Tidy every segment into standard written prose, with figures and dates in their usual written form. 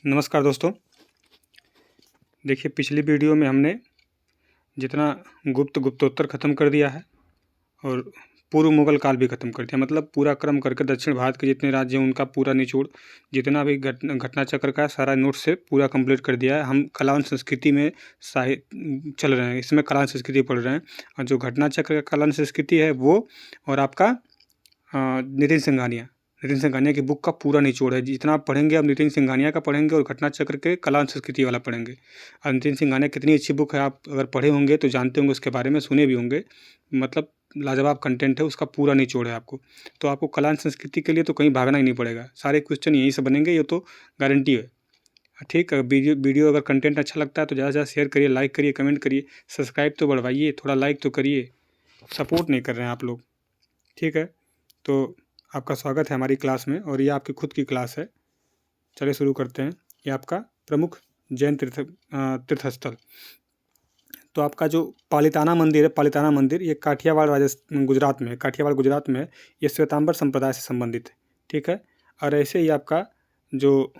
नमस्कार दोस्तों। देखिए, पिछली वीडियो में हमने जितना गुप्तोत्तर ख़त्म कर दिया है और पूर्व मुग़ल काल भी ख़त्म कर दिया। मतलब पूरा क्रम करके दक्षिण भारत के जितने राज्य हैं उनका पूरा निचोड़, जितना भी घटना चक्र का सारा नोट से पूरा कंप्लीट कर दिया है। हम कला एवं संस्कृति में चल रहे हैं, इसमें कला एवं संस्कृति पढ़ रहे हैं। और जो घटना चक्र का कला एवं संस्कृति है वो, और आपका नितिन सिंघानिया की बुक का पूरा निचोड़ है। जितना आप पढ़ेंगे, आप नितिन सिंघानिया का पढ़ेंगे और घटना चक्र के कला एवं संस्कृति वाला पढ़ेंगे। और नितिन सिंघानिया कितनी अच्छी बुक है, आप अगर पढ़े होंगे तो जानते होंगे उसके बारे में, सुने भी होंगे। मतलब लाजवाब कंटेंट है, उसका पूरा निचोड़ है आपको। तो आपको कला एवं संस्कृति के लिए तो कहीं भागना ही नहीं पड़ेगा, सारे क्वेश्चन यहीं से बनेंगे, ये तो गारंटी है। ठीक है, वीडियो अगर कंटेंट अच्छा लगता है तो ज़्यादा से ज़्यादा शेयर करिए, लाइक करिए, कमेंट करिए, सब्सक्राइब तो बढ़वाइए, थोड़ा लाइक तो करिए, सपोर्ट नहीं कर रहे हैं आप लोग। ठीक है, तो आपका स्वागत है हमारी क्लास में, और ये आपकी खुद की क्लास है। चलिए शुरू करते हैं। ये आपका प्रमुख जैन तीर्थस्थल। तो आपका जो पालिताना मंदिर है, पालिताना मंदिर, ये काठियावाड़ गुजरात में है। काठियावाड़ गुजरात में है। ये श्वेतांबर संप्रदाय से संबंधित है। ठीक है, और ऐसे ही आपका जो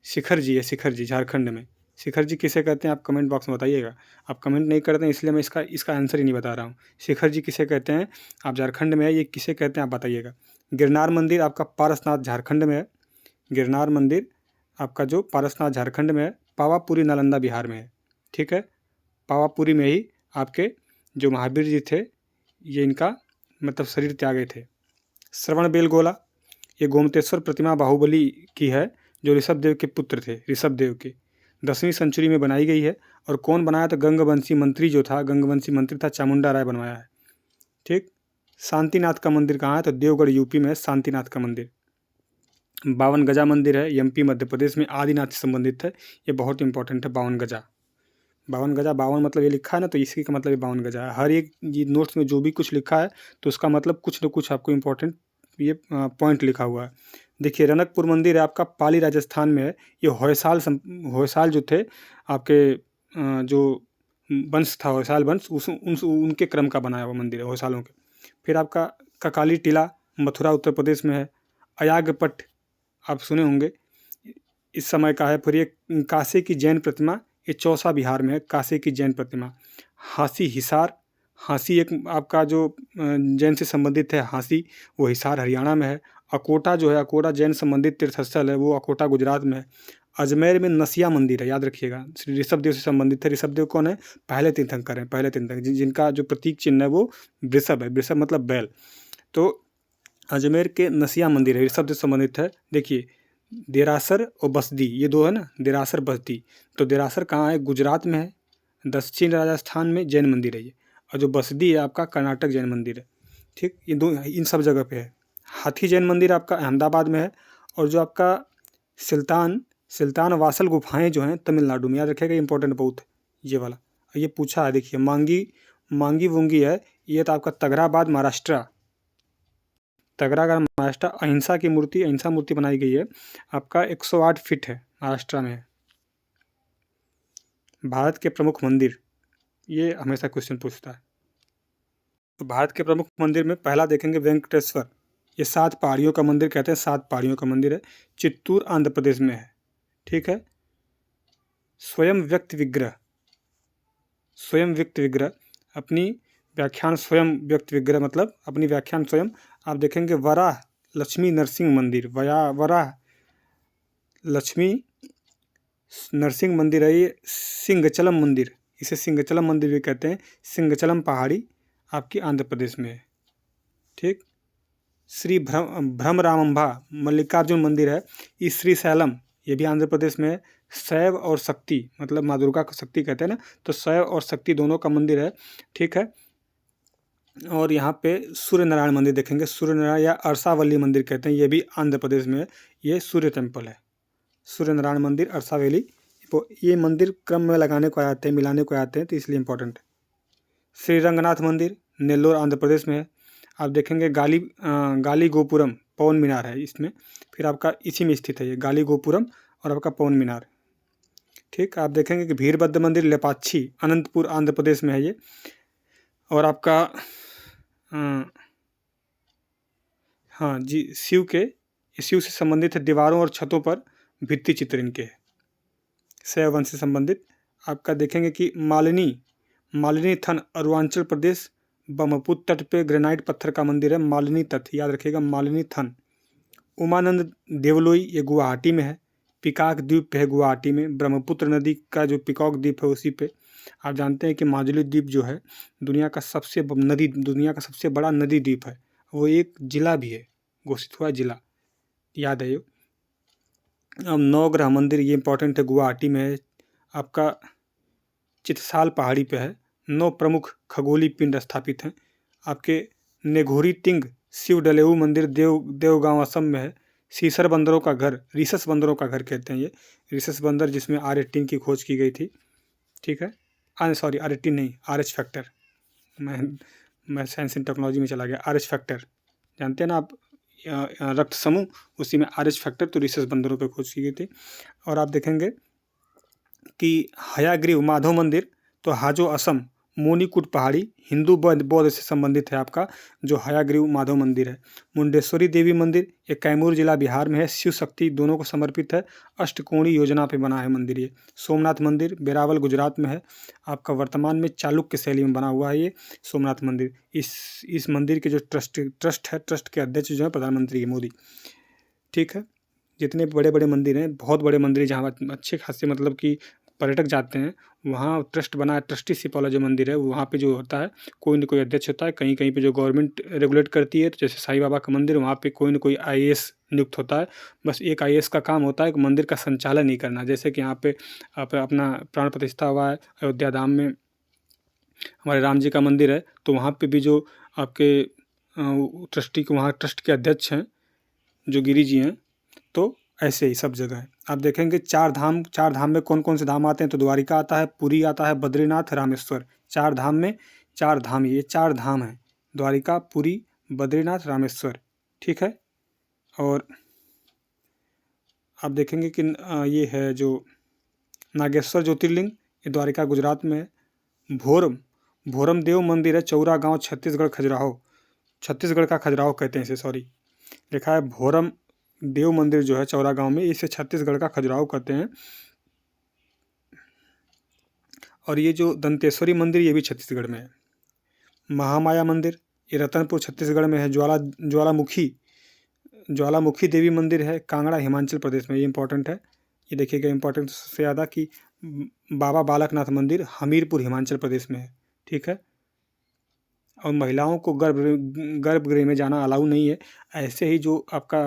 शिखर जी है, शिखर जी झारखंड में, शिखर जी किसे कहते हैं आप कमेंट बॉक्स में बताइएगा। आप कमेंट नहीं करते हैं इसलिए मैं इसका आंसर ही नहीं बता रहा हूँ। शिखर जी किसे कहते हैं, आप झारखंड में है, ये किसे कहते हैं आप बताइएगा। गिरनार मंदिर आपका पारसनाथ झारखंड में है। गिरनार मंदिर आपका जो पारसनाथ झारखंड में है। पावापुरी नालंदा बिहार में है। ठीक है, पावापुरी में ही आपके जो महावीर जी थे, ये इनका मतलब शरीर त्यागे थे। श्रवण बेलगोला, ये गोमतेश्वर प्रतिमा बाहुबली की है, जो ऋषभ देव के पुत्र थे, ऋषभ देव के। 10वीं सेंचुरी में बनाई गई है। और कौन बनाया था, गंगवंशी मंत्री जो था, गंगवंशी मंत्री था, चामुंडा राय बनवाया है। ठीक, शांतिनाथ का मंदिर कहाँ है, तो देवगढ़ यूपी में है शांतिनाथ का मंदिर। 52 गजा मंदिर है, एमपी मध्य प्रदेश में, आदिनाथ से संबंधित है। ये बहुत इंपॉर्टेंट है, 52 गजा। 52 गजा, 52 मतलब ये लिखा है ना, तो इसी का मतलब ये 52 गजा है। हर एक ये नोट्स में जो भी कुछ लिखा है तो उसका मतलब कुछ न कुछ आपको इंपॉर्टेंट ये पॉइंट लिखा हुआ है। देखिए, रनकपुर मंदिर है आपका, पाली राजस्थान में है। ये होयसाल जो थे आपके, जो वंश था होयसाल वंश, उनके क्रम का बनाया हुआ मंदिर है, होयसालों के। फिर आपका ककाली टीला मथुरा उत्तर प्रदेश में है। अयागपट आप सुने होंगे, इस समय का है। फिर ये काशी की जैन प्रतिमा, ये चौसा बिहार में है, काशी की जैन प्रतिमा। हांसी हिसार, हांसी एक आपका जो जैन से संबंधित है, हांसी, वो हिसार हरियाणा में है। अकोटा जो है, अकोटा जैन संबंधित तीर्थस्थल है, वो अकोटा गुजरात में है। अजमेर में नसिया मंदिर है, याद रखिएगा, श्री ऋषभ देव से संबंधित है। ऋषभ देव कौन है, पहले तीर्थंकर हैं, पहले तीर्थंकर, जिनका जो प्रतीक चिन्ह है वो वृषभ है, वृषभ मतलब बैल। तो अजमेर के नसिया मंदिर है, ऋषभ देव से संबंधित है। देखिए, देरासर और बस्ती, ये दो है ना, देरासर बस्ती। तो देरासर कहाँ है, गुजरात में है। दक्षिण राजस्थान में जैन मंदिर है ये। और जो बस्ती है आपका कर्नाटक जैन मंदिर है। ठीक, ये दो इन सब जगह पे है। हाथी जैन मंदिर आपका अहमदाबाद में है। और जो आपका सुल्तान वासल गुफाएं जो हैं तमिलनाडु में, याद रखिएगा, इंपॉर्टेंट बहुत है ये वाला। ये पूछा है, देखिए, मांगी वुंगी है, ये तो आपका तगराबाद महाराष्ट्र, तगरागढ़ महाराष्ट्र। अहिंसा मूर्ति बनाई गई है आपका, 108 फीट है, महाराष्ट्र में है। भारत के प्रमुख मंदिर, ये हमेशा क्वेश्चन पूछता है। तो भारत के प्रमुख मंदिर में पहला देखेंगे वेंकटेश्वर, ये 7 पहाड़ियों का मंदिर कहते हैं, 7 पहाड़ियों का मंदिर है, चित्तूर आंध्र प्रदेश में है। ठीक है, स्वयं व्यक्त विग्रह, अपनी व्याख्यान स्वयं व्यक्त विग्रह, मतलब अपनी व्याख्यान स्वयं। आप देखेंगे वराह लक्ष्मी नरसिंह मंदिर, वराह लक्ष्मी नरसिंह मंदिर है ये। सिंगचलम मंदिर, इसे सिंगचलम मंदिर भी कहते हैं। सिंगचलम पहाड़ी आपकी आंध्र प्रदेश में है। ठीक, श्री भ्रमरामंबा मल्लिकार्जुन मंदिर है, ये श्रीशैलम, ये भी आंध्र प्रदेश में है। शैव और शक्ति, मतलब माँ दुर्गा को शक्ति कहते हैं ना, तो शैव और शक्ति दोनों का मंदिर है। ठीक है, और यहाँ पे सूर्य नारायण मंदिर देखेंगे, सूर्य नारायण या अरसावली मंदिर कहते हैं, ये भी आंध्र प्रदेश में है। ये सूर्य टेम्पल है, सूर्य नारायण मंदिर, अरसावली। ये मंदिर क्रम में लगाने को आते हैं, मिलाने को आते हैं, तो इसलिए इंपॉर्टेंट है। श्री रंगनाथ मंदिर नेल्लोर आंध्र प्रदेश में है। आप देखेंगे गाली गोपुरम पवन मीनार है इसमें। फिर आपका इसी में स्थित है ये गाली गोपुरम और आपका पवन मीनार। ठीक, आप देखेंगे कि भीरभद्र मंदिर लेपाक्षी अनंतपुर आंध्र प्रदेश में है ये। और आपका हाँ जी, शिव से संबंधित है, दीवारों और छतों पर भित्ति चित्र इनके है। शैव वंश से संबंधित। आपका देखेंगे कि मालिनी थन अरुणाचल प्रदेश ब्रह्मपुत्र तट पे ग्रेनाइट पत्थर का मंदिर है, मालिनी तट, याद रखिएगा मालिनी थन। उमानंद देवलोई ये गुवाहाटी में है। पिकॉक द्वीप है गुवाहाटी में, ब्रह्मपुत्र नदी का जो पिकॉक द्वीप है उसी पे। आप जानते हैं कि माजुली द्वीप जो है दुनिया का सबसे बड़ा नदी द्वीप है, वो एक जिला भी है, घोषित हुआ जिला, याद है ये। अब नवग्रह मंदिर ये इंपॉर्टेंट है, गुवाहाटी में है। आपका चित्रसाल पहाड़ी पे है। 9 प्रमुख खगोलीय पिंड स्थापित हैं। आपके नेघोरी तिंग शिव डलेऊ मंदिर देवगांव असम में है। सीसर बंदरों का घर, रिसस बंदरों का घर कहते हैं ये, रिसस बंदर जिसमें R18 की खोज की गई थी, ठीक है। सॉरी R18 नहीं, RH फैक्टर, मैं साइंस एंड टेक्नोलॉजी में चला गया। RH फैक्टर जानते हैं ना आप, रक्त समूह, उसी में RH फैक्टर, तो रिसस बंदरों पर खोज की गई थी। और आप देखेंगे कि हयाग्रीव माधव मंदिर, तो हाजो असम मोनीकुट पहाड़ी हिंदू बौद्ध से संबंधित है आपका जो हयाग्रीव माधव मंदिर है। मुंडेश्वरी देवी मंदिर ये कैमूर जिला बिहार में है, शिव शक्ति दोनों को समर्पित है, अष्टकोणीय योजना पे बना है मंदिर ये। सोमनाथ मंदिर वेरावल गुजरात में है। आपका वर्तमान में चालुक्य शैली में बना हुआ है ये सोमनाथ मंदिर। इस मंदिर के जो ट्रस्ट के अध्यक्ष जो है प्रधानमंत्री मोदी, ठीक है। जितने बड़े बड़े मंदिर हैं, बहुत बड़े मंदिर जहाँ अच्छे खासे मतलब कि पर्यटक जाते हैं, वहाँ ट्रस्ट बना है, ट्रस्टीशिप वाला जो मंदिर है वहाँ पे जो होता है कोई न कोई अध्यक्ष होता है। कहीं कहीं पे जो गवर्नमेंट रेगुलेट करती है, तो जैसे साईं बाबा का मंदिर, वहाँ पे कोई न कोई IAS नियुक्त होता है। बस एक IAS का काम होता है कि मंदिर का संचालन नहीं करना। जैसे कि यहाँ पे अपना प्राण प्रतिष्ठा हुआ है अयोध्या धाम में, हमारे राम जी का मंदिर है, तो वहाँ पर भी जो आपके ट्रस्टी के वहाँ ट्रस्ट के अध्यक्ष हैं जो गिरी जी हैं, तो ऐसे ही सब जगह है। आप देखेंगे चार धाम में कौन कौन से धाम आते हैं, तो द्वारिका आता है, पुरी आता है, बद्रीनाथ, रामेश्वर। 4 धाम में 4 धाम, ये 4 धाम हैं, द्वारिका, पुरी, बद्रीनाथ, रामेश्वर, ठीक है। और आप देखेंगे कि ये है जो नागेश्वर ज्योतिर्लिंग, ये द्वारिका गुजरात में है। भोरम देव मंदिर है, चौरा गाँव, छत्तीसगढ़, खजुराहो, छत्तीसगढ़ का खजुराहो कहते हैं इसे, सॉरी, लिखा है भोरम देव मंदिर जो है चौरा गांव में, इसे छत्तीसगढ़ का खजुराहो कहते हैं। और ये जो दंतेश्वरी मंदिर ये भी छत्तीसगढ़ में है। महामाया मंदिर ये रतनपुर छत्तीसगढ़ में है। ज्वालामुखी देवी मंदिर है, कांगड़ा हिमाचल प्रदेश में, ये इंपॉर्टेंट है। ये देखिएगा इंपॉर्टेंट से ज़्यादा कि बाबा बालकनाथ मंदिर हमीरपुर हिमाचल प्रदेश में है, ठीक है। और महिलाओं को गर्भगृह में जाना अलाउ नहीं है। ऐसे ही जो आपका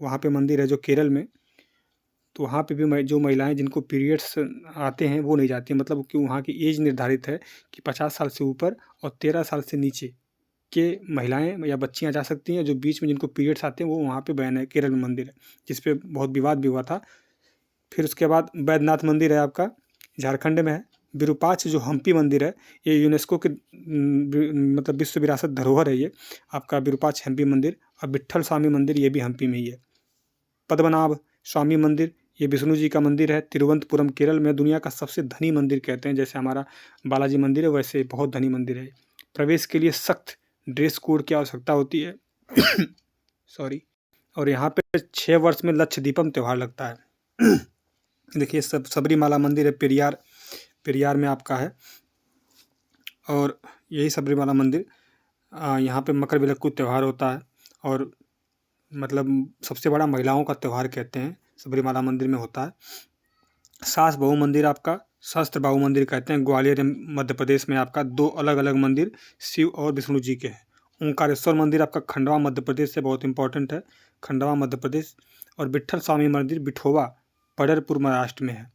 वहाँ पे मंदिर है जो केरल में, तो वहाँ पे भी जो महिलाएं जिनको पीरियड्स आते हैं वो नहीं जाती, मतलब कि वहाँ की एज निर्धारित है कि 50 साल से ऊपर और 13 साल से नीचे के महिलाएं या बच्चियाँ जा सकती हैं। जो बीच में जिनको पीरियड्स आते हैं वो वहाँ पे बैन है, केरल में मंदिर है, जिस पे बहुत विवाद भी हुआ था। फिर उसके बाद बैद्यनाथ मंदिर है आपका, झारखंड में है। विरूपाक्ष जो हम्पी मंदिर है, ये यूनेस्को के मतलब विश्व विरासत धरोहर है ये आपका विरूपाक्ष हम्पी मंदिर। और विट्ठल स्वामी मंदिर ये भी हम्पी में ही है। पद्मनाभ स्वामी मंदिर ये विष्णु जी का मंदिर है, तिरुवनंतपुरम केरल में। दुनिया का सबसे धनी मंदिर कहते हैं, जैसे हमारा बालाजी मंदिर है वैसे बहुत धनी मंदिर है। प्रवेश के लिए सख्त ड्रेस कोड की आवश्यकता होती है सॉरी। और यहाँ पे 6 वर्ष में लक्षदीपम त्यौहार लगता है देखिए सबरीमाला मंदिर है, पेरियार में आपका है। और यही सबरीमाला मंदिर, यहाँ पे मकर विलक्कू त्यौहार होता है, और मतलब सबसे बड़ा महिलाओं का त्यौहार कहते हैं, सबरीमाला मंदिर में होता है। सास बहू मंदिर आपका सहस्त्र बाहु मंदिर कहते हैं, ग्वालियर मध्य प्रदेश में आपका 2 अलग अलग मंदिर शिव और विष्णु जी के हैं। ओंकारेश्वर मंदिर आपका खंडवा मध्य प्रदेश से बहुत इंपॉर्टेंट है, खंडवा मध्य प्रदेश। और विट्ठल स्वामी मंदिर बिठोवा पंढरपुर महाराष्ट्र में है।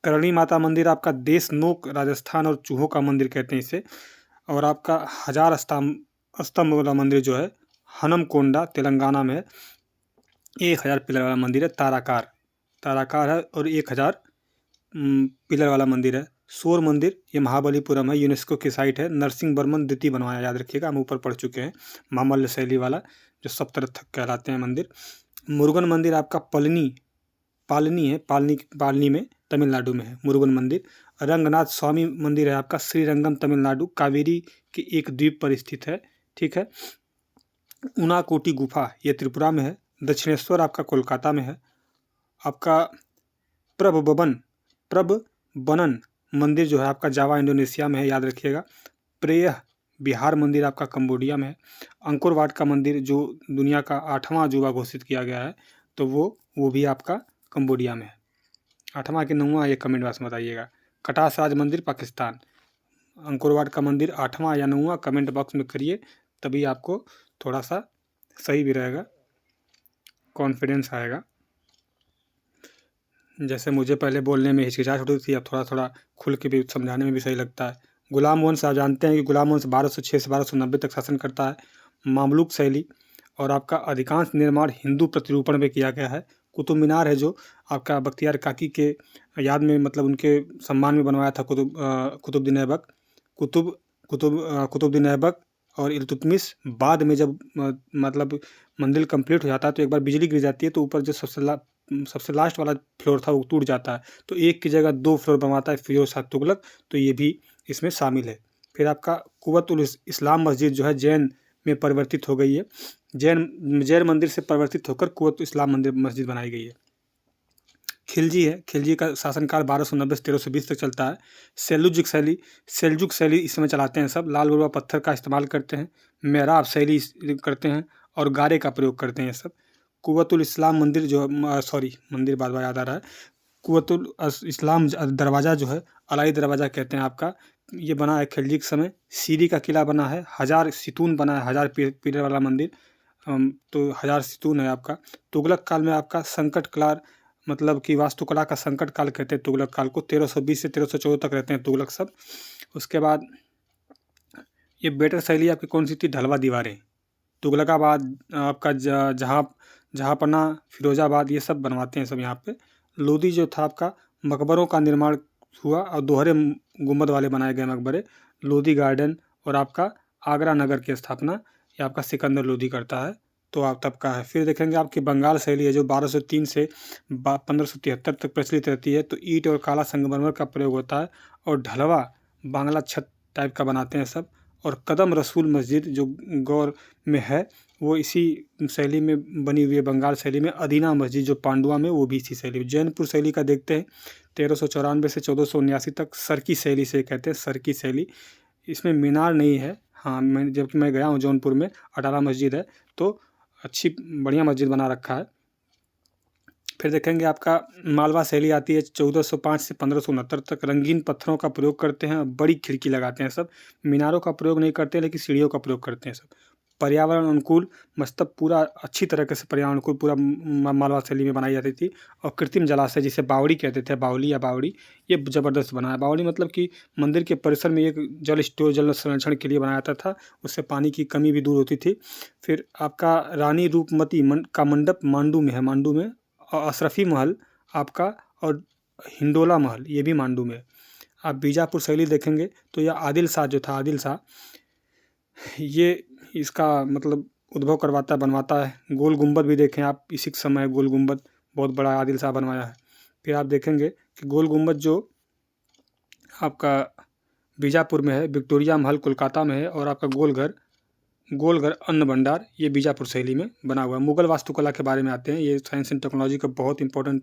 करणी माता मंदिर आपका देशनोक राजस्थान और चूहों का मंदिर कहते हैं इसे। और आपका 1000 स्तंभ वाला मंदिर जो है हनमकोंडा तेलंगाना में है। 1000 पिलर वाला मंदिर है, ताराकार है, और 1000 पिलर वाला मंदिर है। शोर मंदिर ये महाबलीपुरम है, यूनेस्को की साइट है, नरसिंह वर्मन द्वितीय बनवाया, याद रखिएगा, हम ऊपर पढ़ चुके हैं। मामल्य शैली वाला जो सप्तरथ कहलाते हैं मंदिर। मुरुगन मंदिर आपका पालनी में तमिलनाडु में है मुरुगन मंदिर। रंगनाथ स्वामी मंदिर है आपका श्रीरंगम तमिलनाडु, कावेरी के एक द्वीप पर स्थित है, ठीक है। उनाकोटी गुफा ये त्रिपुरा में है। दक्षिणेश्वर आपका कोलकाता में है। आपका प्रभभवन प्रबनन मंदिर जो है आपका जावा इंडोनेशिया में है, याद रखिएगा। प्रेयः बिहार मंदिर आपका कंबोडिया में है। अंकोर वाट का मंदिर जो दुनिया का 8वां अजूबा घोषित किया गया है, तो वो भी आपका कंबोडिया में है। 8वां कि 9वां, ये कमेंट बॉक्स में बताइएगा। कटास राज मंदिर पाकिस्तान। अंकोर वाट का मंदिर 8वां या 9वां, कमेंट बॉक्स में करिए, तभी आपको थोड़ा सा सही भी रहेगा, कॉन्फिडेंस आएगा। जैसे मुझे पहले बोलने में हिचकिचाहट होती थी, अब थोड़ा थोड़ा खुल के भी समझाने में भी सही लगता है। गुलाम वंश, आप जानते हैं कि गुलाम वंश 1206 से 1290 तक शासन करता है। मामलुक शैली, और आपका अधिकांश निर्माण हिंदू प्रतिरूपण में किया गया है। कुतुब मीनार है जो आपका बख्तियार काकी के याद में, मतलब उनके सम्मान में बनवाया था कुतुबुद्दीन ऐबक। कुतुबुद्दीन ऐबक और इल्तुतमिश। बाद में जब मतलब मंदिर कंप्लीट हो जाता है तो एक बार बिजली गिर जाती है, तो ऊपर जो सबसे लास्ट वाला फ्लोर था वो टूट जाता है, तो एक की जगह 2 फ्लोर बनवाता है फिरोज शाह तुगलक, तो ये भी इसमें शामिल है। फिर आपका कुव्वतुल इस्लाम मस्जिद जो है जैन में परिवर्तित हो गई है। जैन मंदिर से परिवर्तित होकर कुव्वतुल इस्लाम मस्जिद बनाई गई है। खिलजी है, खिलजी का शासनकाल 1290 से 1320 तक चलता है। सेल्जुक शैली इस समय चलाते हैं सब। लाल बलुआ पत्थर का इस्तेमाल करते हैं। मेहराब शैली करते हैं और गारे का प्रयोग करते हैं सब। कुव्वतुल इस्लाम मंदिर जो मंदिर बाद याद आ रहा है। कुव्वतुल इस्लाम दरवाज़ा जो है, अलाई दरवाज़ा कहते हैं आपका, ये बना है खिलजी के समय। सीरी का किला बना है। 1000 सितून बना है, 1000 पिलर वाला मंदिर, तो 1000 सितून है आपका। तुगलक काल में आपका संकट काल, मतलब कि वास्तुकला का संकट काल कहते हैं तुगलक काल को। 1320 से 1314 तक रहते हैं तुगलक सब। उसके बाद ये बेटर शैली आपकी कौन सी थी? ढलवा दीवारें। तुगलकाबाद आपका जहाँपना, फिरोजाबाद, ये सब बनवाते हैं सब यहाँ पे। लोदी जो था आपका, मकबरों का निर्माण हुआ और दोहरे गुंबद वाले बनाए गए मकबरे। लोदी गार्डन और आपका आगरा नगर की स्थापना ये आपका सिकंदर लोदी करता है, तो आप तब का है। फिर देखेंगे आपकी बंगाल शैली है जो 1203 से 1573 तक प्रचलित रहती है, तो ईंट और काला संगमरमर का प्रयोग होता है और ढलवा बांग्ला छत टाइप का बनाते हैं सब। और कदम रसूल मस्जिद जो गौर में है, वो इसी शैली में बनी हुई है, बंगाल शैली में। अदीना मस्जिद जो पांडुआ में, वो भी इसी शैली में। जैनपुर शैली का देखते हैं 1394 से 1479 तक। सरकी शैली से कहते हैं, सरकी शैली। इसमें मीनार नहीं है, हाँ, जबकि मैं गया हूँ जौनपुर में, अटाला मस्जिद है, तो अच्छी बढ़िया मस्जिद बना रखा है। फिर देखेंगे आपका मालवा शैली आती है 1405 से 1569 तक। रंगीन पत्थरों का प्रयोग करते हैं, बड़ी खिड़की लगाते हैं सब। मीनारों का प्रयोग नहीं करते, लेकिन सीढ़ियों का प्रयोग करते हैं सब। पर्यावरण अनुकूल मतलब पूरा अच्छी तरीके से पर्यावरण अनुकूल पूरा मालवा शैली में बनाई जाती थी। और कृत्रिम जलाशय जिसे बावड़ी कहते थे, बावली या बावड़ी, ये ज़बरदस्त बना है। बावड़ी मतलब कि मंदिर के परिसर में एक जल स्टोर, जल संरक्षण के लिए बनाया जाता था, उससे पानी की कमी भी दूर होती थी। फिर आपका रानी रूपमती का मंडप मांडू में है, मांडू में। और अशरफी महल आपका, और हिंडोला महल, ये भी मांडू में है। आप बीजापुर शैली देखेंगे तो यह आदिल शाह जो था, आदिल शाह, ये इसका मतलब उद्भव करवाता है, बनवाता है। गोल गुंबद भी देखें आप, इसी के समय गोल गुंबद बहुत बड़ा आदिल शाह बनवाया है। फिर आप देखेंगे कि गोल गुंबद जो आपका बीजापुर में है, विक्टोरिया महल कोलकाता में है, और आपका गोलघर अन्न भंडार ये बीजापुर शैली में बना हुआ है। मुगल वास्तुकला के बारे में आते हैं, ये साइंस एंड टेक्नोलॉजी का बहुत इंपॉर्टेंट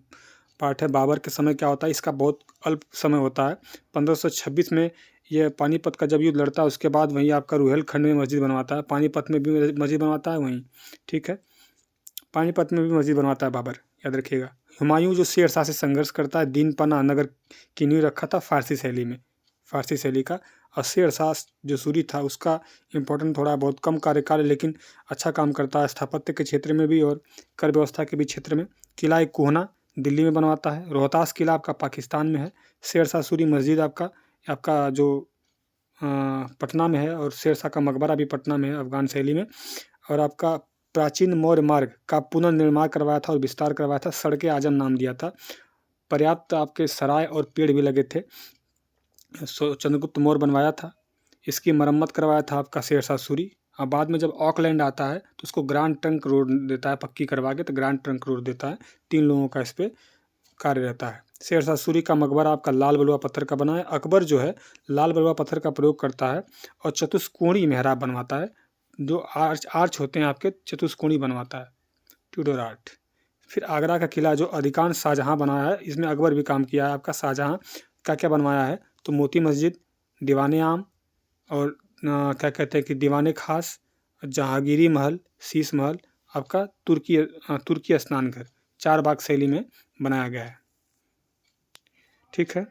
पार्ट है। बाबर के समय क्या होता है, इसका बहुत अल्प समय होता है। 1526 में ये पानीपत का जब युद्ध लड़ता है, उसके बाद वहीं आपका रुहेलखंड में मस्जिद बनवाता है। पानीपत में भी मस्जिद बनवाता है वहीं, ठीक है, पानीपत में भी मस्जिद बनवाता है बाबर, याद रखिएगा। हुमायूं जो शेर शाह से संघर्ष करता है, दीन पना नगर की नींव रखा था फारसी शैली में, फारसी शैली का। और शेर शाह जो सूरी था, उसका इम्पोर्टेंट थोड़ा बहुत कम कार्यकाल है, लेकिन अच्छा काम करता है स्थापत्य के क्षेत्र में भी और कर व्यवस्था के भी क्षेत्र में। किला कोहना दिल्ली में बनवाता है। रोहतास किला आपका पाकिस्तान में है। शेर शाह सूरी मस्जिद आपका जो पटना में है, और शेर शाह का मकबरा भी पटना में है, अफगान शैली में। और आपका प्राचीन मौर्य मार्ग का पुनर्निर्माण करवाया था और विस्तार करवाया था, सड़के आजम नाम दिया था। पर्याप्त आपके सराय और पेड़ भी लगे थे, चंद्रगुप्त मौर्य बनवाया था। इसकी मरम्मत करवाया था आपका शेर शाह सूरी। और बाद में जब ऑकलैंड आता है तो उसको ग्रैंड ट्रंक रोड देता है, पक्की करवा के, तो ग्रैंड ट्रंक रोड देता है। 3 लोगों का इस पर कार्य रहता है। शेर शाह सूरी का मकबरा आपका लाल बलुआ पत्थर का बना है। अकबर जो है लाल बलुआ पत्थर का प्रयोग करता है और चतुष्कोणीय मेहराब बनवाता है, जो आर्च होते हैं आपके, चतुष्कोणीय बनवाता है, ट्यूडर आर्ट। फिर आगरा का किला जो अधिकांश शाहजहाँ बनाया है, इसमें अकबर भी काम किया है। आपका शाहजहाँ क्या क्या बनवाया है, तो मोती मस्जिद, दीवाने आम और क्या कहते हैं कि दीवाने खास, जहांगीरी महल, शीश महल, आपका तुर्की स्नान घर, 4 बाग शैली में बनाया गया है। ठीक है,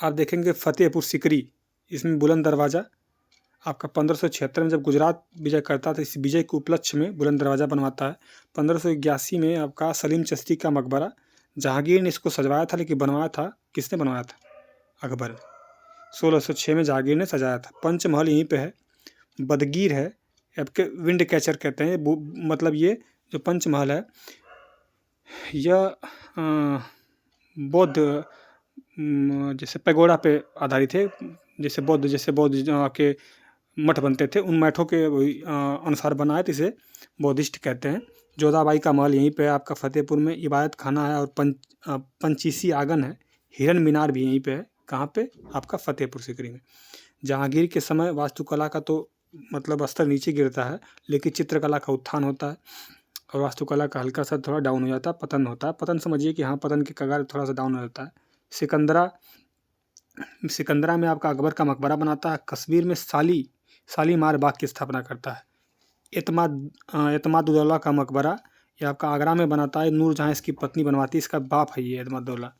आप देखेंगे फतेहपुर सिकरी, इसमें बुलंद दरवाज़ा आपका 1576 में जब गुजरात विजय करता था, इस विजय के उपलक्ष्य में बुलंद दरवाज़ा बनवाता है। 1581 में आपका सलीम चिश्ती का मकबरा, जहांगीर ने इसको सजवाया था, लेकिन बनवाया था किसने बनवाया था, अकबर। 1606 में जहांगीर ने सजाया था। पंचमहल यहीं पे है। बदगीर है, आपके विंड कैचर कहते हैं, मतलब ये जो पंचमहल है यह बौद्ध जैसे पैगोडा पे आधारित है, जैसे बौद्ध के मठ बनते थे, उन मठों के अनुसार बना है, तो इसे बौद्धिस्ट कहते हैं। जोधाबाई का महल यहीं पे है आपका फतेहपुर में। इबादत खाना है और पंचीसी आंगन है। हिरन मीनार भी यहीं पे है। कहाँ पे, आपका फतेहपुर सिकरी में। जहांगीर के समय वास्तुकला का तो मतलब स्तर नीचे गिरता है, लेकिन चित्रकला का उत्थान होता है और वास्तुकला का हल्का सा थोड़ा डाउन हो जाता है, पतन होता है। पतन समझिए कि हाँ, पतन के कगार थोड़ा सा डाउन हो जाता है। सिकंदरा में आपका अकबर का मकबरा बनाता है। कश्मीर में शालीमार बाग की स्थापना करता है। एतमादुद्दौला का मकबरा ये आपका आगरा में बनाता है। नूरजहाँ इसकी पत्नी बनवाती है, इसका बाप है ये एतमादुद्दौला।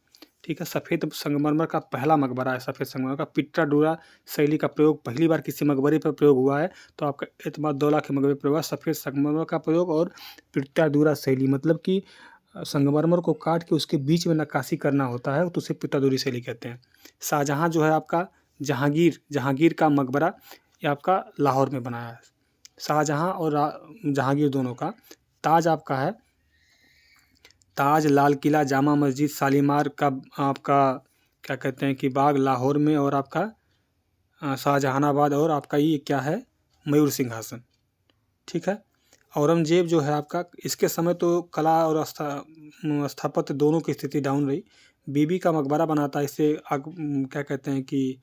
ठीक है, सफ़ेद संगमरमर का पहला मकबरा है। सफ़ेद संगमरमर का पिट्टाडूरा शैली का प्रयोग पहली बार किसी मकबरे पर प्रयोग हुआ है, तो आपका एतमादुद्दौला के मकबरे पर हुआ सफ़ेद संगमरमर का प्रयोग और पिट्टाडूरा शैली, मतलब कि संगमरमर को काट के उसके बीच में नक्काशी करना होता है, तो उसे पिट्टाडूरी शैली कहते हैं। शाहजहाँ जो है आपका जहांगीर का मकबरा ये आपका लाहौर में बनाया है। शाहजहाँ और जहांगीर दोनों का। ताज आपका है, ताज, लाल किला, जामा मस्जिद, शालीमार का आपका क्या कहते हैं कि बाग लाहौर में, और आपका शाहजहानाबाद, और आपका ये क्या है, मयूर सिंहासन। ठीक है, औरंगजेब जो है आपका, इसके समय तो कला और स्थापत्य दोनों की स्थिति डाउन रही। बीबी का मकबरा बनाता है, इसे क्या कहते हैं कि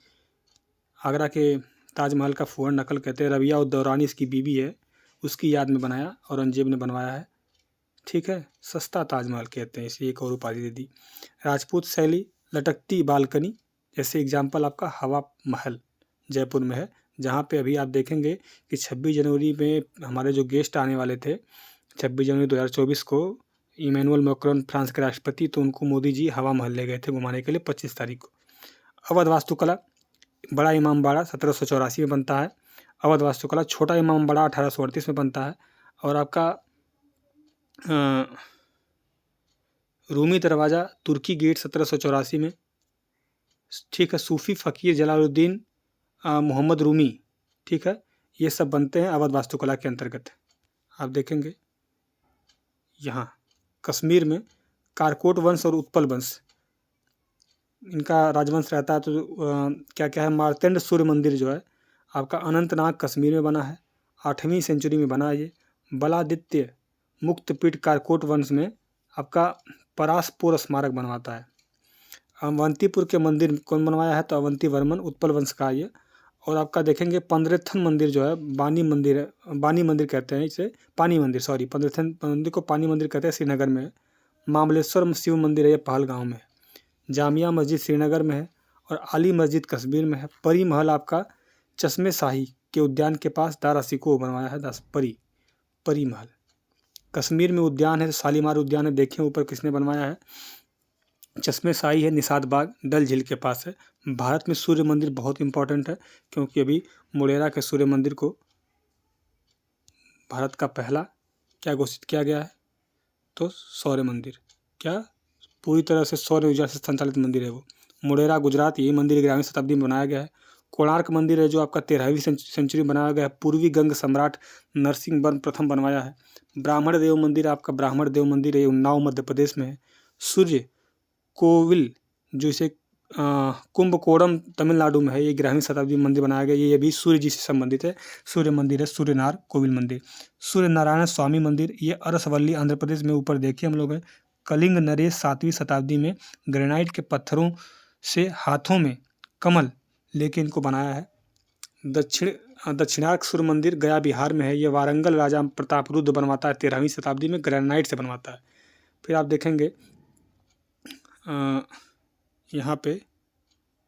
आगरा के ताजमहल का फुहर नकल कहते हैं। रबिया उद दौरानी इसकी बीबी है, उसकी याद में बनाया, औरंगजेब ने बनवाया है। ठीक है, सस्ता ताजमहल कहते हैं इसे, एक और उपाधि दे दी। राजपूत शैली, लटकती बालकनी, जैसे एग्जाम्पल आपका हवा महल जयपुर में है, जहाँ पे अभी आप देखेंगे कि 26 जनवरी में हमारे जो गेस्ट आने वाले थे, 26 जनवरी 2024 को इमैनुअल मैक्रोन फ्रांस के राष्ट्रपति, तो उनको मोदी जी हवा महल ले गए थे घुमाने के लिए 25 तारीख को। अवध वास्तुकला, बड़ा इमामबाड़ा 1784 में बनता है। अवध वास्तुकला, छोटा इमामबाड़ा 1838 में बनता है। और आपका रूमी दरवाज़ा, तुर्की गेट 1784 में। ठीक है, सूफी फ़कीर जलालुद्दीन मोहम्मद रूमी, ठीक है, ये सब बनते हैं अवध वास्तुकला के अंतर्गत। आप देखेंगे यहाँ कश्मीर में कारकोट वंश और उत्पल वंश, इनका राजवंश रहता है। तो क्या क्या है, मार्तंड सूर्य मंदिर जो है आपका अनंतनाग कश्मीर में बना है, 8वीं सेंचुरी में बना है ये। बलादित्य मुक्तपीठ कारकोट वंश में आपका परासपुर स्मारक बनवाता है। अवंतीपुर के मंदिर कौन बनवाया है, तो अवंती वर्मन, उत्पल वंश का ये। और आपका देखेंगे पंद्रेथन मंदिर जो है, बानी मंदिर है, बानी मंदिर कहते हैं इसे, पानी मंदिर, सॉरी, पंद्रेथन मंदिर को पानी मंदिर कहते हैं, श्रीनगर में है। मामलेश्वर शिव मंदिर है, ये पहलगाँव में है। जामिया मस्जिद श्रीनगर में है और आली मस्जिद कश्मीर में है। परी महल आपका चश्मे शाही के उद्यान के पास दारा सिकोह बनवाया है। परी महल कश्मीर में उद्यान है, शालीमार उद्यान है, देखें ऊपर किसने बनवाया है, चश्मे शाही है, निषाद बाग डल झील के पास है। भारत में सूर्य मंदिर बहुत इंपॉर्टेंट है, क्योंकि अभी मुड़ेरा के सूर्य मंदिर को भारत का पहला क्या घोषित किया गया है, तो सौर्य मंदिर, क्या पूरी तरह से सौर ऊर्जा से संचालित मंदिर है वो। मुड़ेरा गुजरात, यही मंदिर 11वीं शताब्दी में बनाया गया है। कोणार्क मंदिर है जो आपका 13वीं सेंचुरी में बनाया गया है। पूर्वी गंग सम्राट नरसिंहवर्मन प्रथम बनवाया है। ब्राह्मण देव मंदिर आपका ब्राह्मण देव मंदिर है, उन्नाव मध्य प्रदेश में है। सूर्य कोविल जो इसे कुंभकोणम तमिलनाडु में है, ये 11वीं शताब्दी में मंदिर बनाया गया। ये भी सूर्य जी से संबंधित है, सूर्य मंदिर है, सूर्यनार कोविल मंदिर। सूर्य नारायण स्वामी मंदिर, ये अरसवल्ली आंध्र प्रदेश में, ऊपर देखिए हम लोग है। कलिंग नरेश 7वीं शताब्दी में ग्रेनाइट के पत्थरों से हाथों में कमल लेके इनको बनाया है। दक्षिण दक्षिणार्क सूर्य मंदिर गया बिहार में है। ये वारंगल राजा प्रतापरुद्र बनवाता है 13वीं शताब्दी में, ग्रेनाइट से बनवाता है। फिर आप देखेंगे यहाँ पे